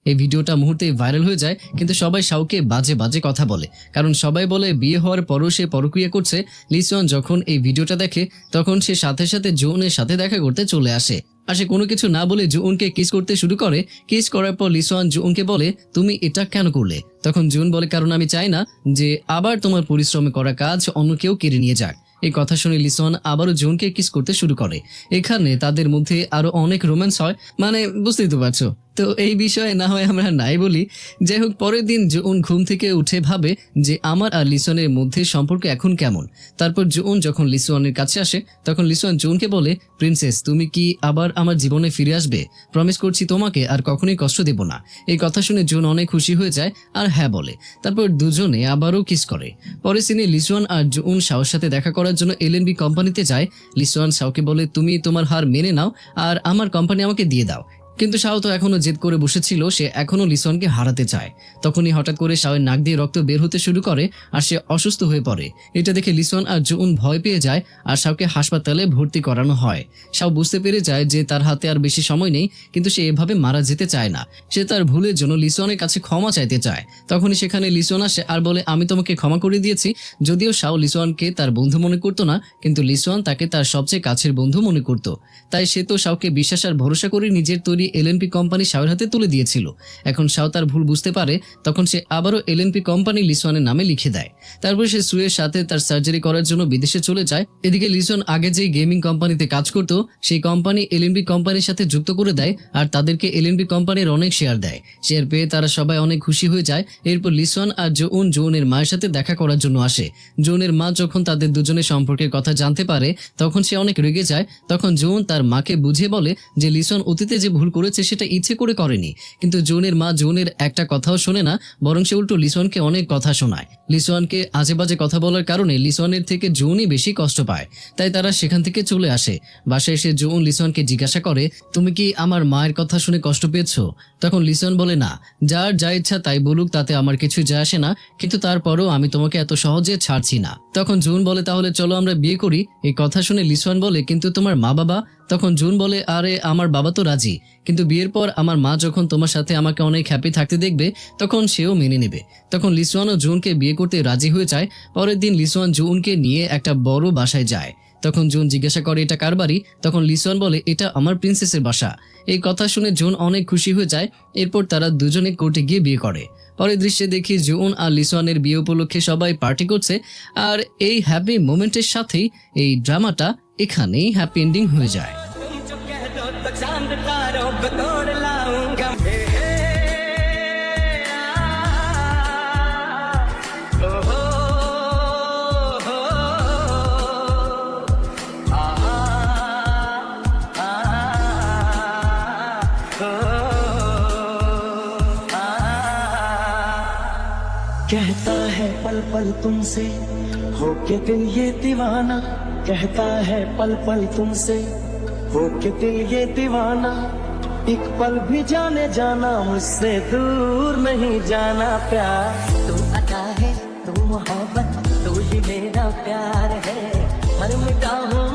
এই ভিডিওটা মুহূর্তে ভাইরাল হয়ে যায়, কিন্তু সবাই শাওকে বাজে বাজে কথা বলে, কারণ সবাই বলে বিয়ে হওয়ার পরও সে পরক্রিয়া করছে। লিসওয়ান যখন এই ভিডিওটা দেখে, তখন সে সাথে সাথে জুনের সাথে দেখা করতে চলে আসে। আর সে কোনো কিছু না বলে জুনকে কিস করতে শুরু করে। কিস করার পর লিসওয়ান জুনকে বলে, তুমি এটা কেন করলে? তখন জুন বলে, কারণ আমি চাই না যে আবার তোমার পরিশ্রমে করা কাজ অন্য কেউ কেড়ে নিয়ে যাক। এই কথা শুনে লিসন আবারও জুনকে কিস করতে শুরু করে। এখানে তাদের মধ্যে আরো অনেক রোম্যান্স হয়, মানে বুঝতেই তো পারছো। তো এই বিষয়ে না হয় আমরা নাই বলি। যাই হোক, পরের দিন জুন ঘুম থেকে উঠে ভাবে যে আমার আর লিসনের মধ্যে সম্পর্ক এখন কেমন। তারপর জুন যখন লিসনের কাছে আসে, তখন লিসন জুনকে বলে, প্রিন্সেস তুমি কি আবার আমার জীবনে ফিরে আসবে? প্রমিস করছি তোমাকে আর কখনোই কষ্ট দেব না। এই কথা শুনে জুন অনেক খুশি হয়ে যায় আর হ্যাঁ বলে। তারপর দুজনে আবারও কিস করে। পরের সিনে লিসন আর জুন শাওর সাথে দেখা করার জন্য এলএনবি কোম্পানিতে যায়। লিসন শাওকে বলে, তুমি তোমার হার মেনে নাও আর আমার কোম্পানি আমাকে দিয়ে দাও। কিন্তু শাও তো এখনো জেদ করে বসেছিল, সে এখনো লিসনকে হারাতে চায়। তখনই হঠাৎ করে শাওয়ের নাক দিয়ে রক্ত বের হতে শুরু করে আর সে অসুস্থ হয়ে পড়ে। এটা দেখে লিসন আর জুন ভয় পেয়ে যায় আর শাওকে হাসপাতালে ভর্তি করানো হয়। শাও বুঝতে পেরে যায় যে তার হাতে আর বেশি সময় নেই, কিন্তু সে এভাবে মারা যেতে চায় না। সে তার ভুলের জন্য লিসনের কাছে ক্ষমা চাইতে চায়। তখনই সেখানে লিসন আসে আর বলে, আমি তোমাকে ক্ষমা করে দিয়েছি। যদিও শাও লিসনকে তার বন্ধু মনে করতো না, কিন্তু লিসন তাকে তার সবচেয়ে কাছের বন্ধু মনে করত। তাই সে তো শাওকে বিশ্বাস আর ভরসা করে নিজের তৈরি এলএনপি কোম্পানি শাওর হাতে তুলে দিয়েছিল। এখন শাও তার ভুল বুঝতে পারে, তখন সে আবারও এলএনপি কোম্পানি লিসনের নামে লিখে দেয়। তারপর সে সুয়ের সাথে তার সার্জারি করার জন্য বিদেশে চলে যায়। এদিকে লিসন আগে যেই গেমিং কোম্পানিতে কাজ করত, সেই কোম্পানি এলএনপি কোম্পানির সাথে যুক্ত করে দেয় আর তাদেরকে এলএনপি কোম্পানির অনেক শেয়ার দেয়। শেয়ার পেয়ে তারা সবাই অনেক খুশি হয়ে যায়। এরপর লিসন আর জুনের মায়ের সাথে দেখা করার জন্য আসে। জুনের মা যখন তাদের দুজনের সম্পর্কের কথা জানতে পারে, তখন সে অনেক রেগে যায়। তখন জুন তার মাকে বুঝিয়ে বলে যে লিসন অতীতে যে ভুল করেছে সেটা ইচ্ছে করে করেনি। কিন্তু জুনের মা জুনের একটা কথাও শোনে না, বরং সে উল্টো লিসনকে অনেক কথা শোনায়। লিসনকে আজে বাজে কথা বলার কারণে লিসনের থেকে জুনই বেশি কষ্ট পায়। তাই তারা সেখান থেকে চলে আসে। বাসায় এসে জুন লিসনকে জিজ্ঞাসা করে, তুমি কি আমার মায়ের কথা শুনে কষ্ট পেয়েছো? তখন লিসন বলে, না, যার যা ইচ্ছা তাই বলুক, তাতে আমার কিছু যায় আসে না, কিন্তু তারপরও আমি তোমাকে এত সহজে ছাড়ছি না। তখন জুন বলে, তাহলে চলো আমরা বিয়ে করি। এই কথা শুনে লিসন বলে, কিন্তু তোমার মা বাবা? তখন জুন বলে, আরে আমার বাবা তো রাজি, কিন্তু বিয়ের পর আমার মা যখন তোমার সাথে আমাকে অনেক হ্যাপি থাকতে দেখবে, তখন সেও মেনে নেবে। তখন লিসওয়ান ও জুনকে বিয়ে করতে রাজি হয়ে যায়। পরের দিন লিসওয়ান জুনকে নিয়ে একটা বড় বাসায় যায়। তখন জুন জিজ্ঞাসা করে এটা কার বাড়ি। তখন লিসন বলে এটা আমার প্রিন্সেসের বাসা। এই কথা শুনে জুন অনেক খুশি হয়ে যায়। এরপর তারা দুজনে কোর্টে গিয়ে বিয়ে করে। পরের দৃশ্যে দেখি জুন আর লিসনের বিয়ে উপলক্ষে সবাই পার্টি করছে। আর এই হ্যাপি মোমেন্টের সাথেই এই ড্রামাটা এখানেই হ্যাপি এন্ডিং হয়ে যায়। जो कह दो तो चांद तारों को तोड़ लाऊंगा। हे हे, ओ हो, आ, कहता है पल पल तुमसे हो के दिल ये दीवाना, कहता है पल पल तुमसे हो के दिल ये दीवाना, एक पल भी जाने जाना मुझसे दूर नहीं जाना। प्यार तू अता है, तू मोहब्बत, तू ही मेरा प्यार है। मर मिटा हूँ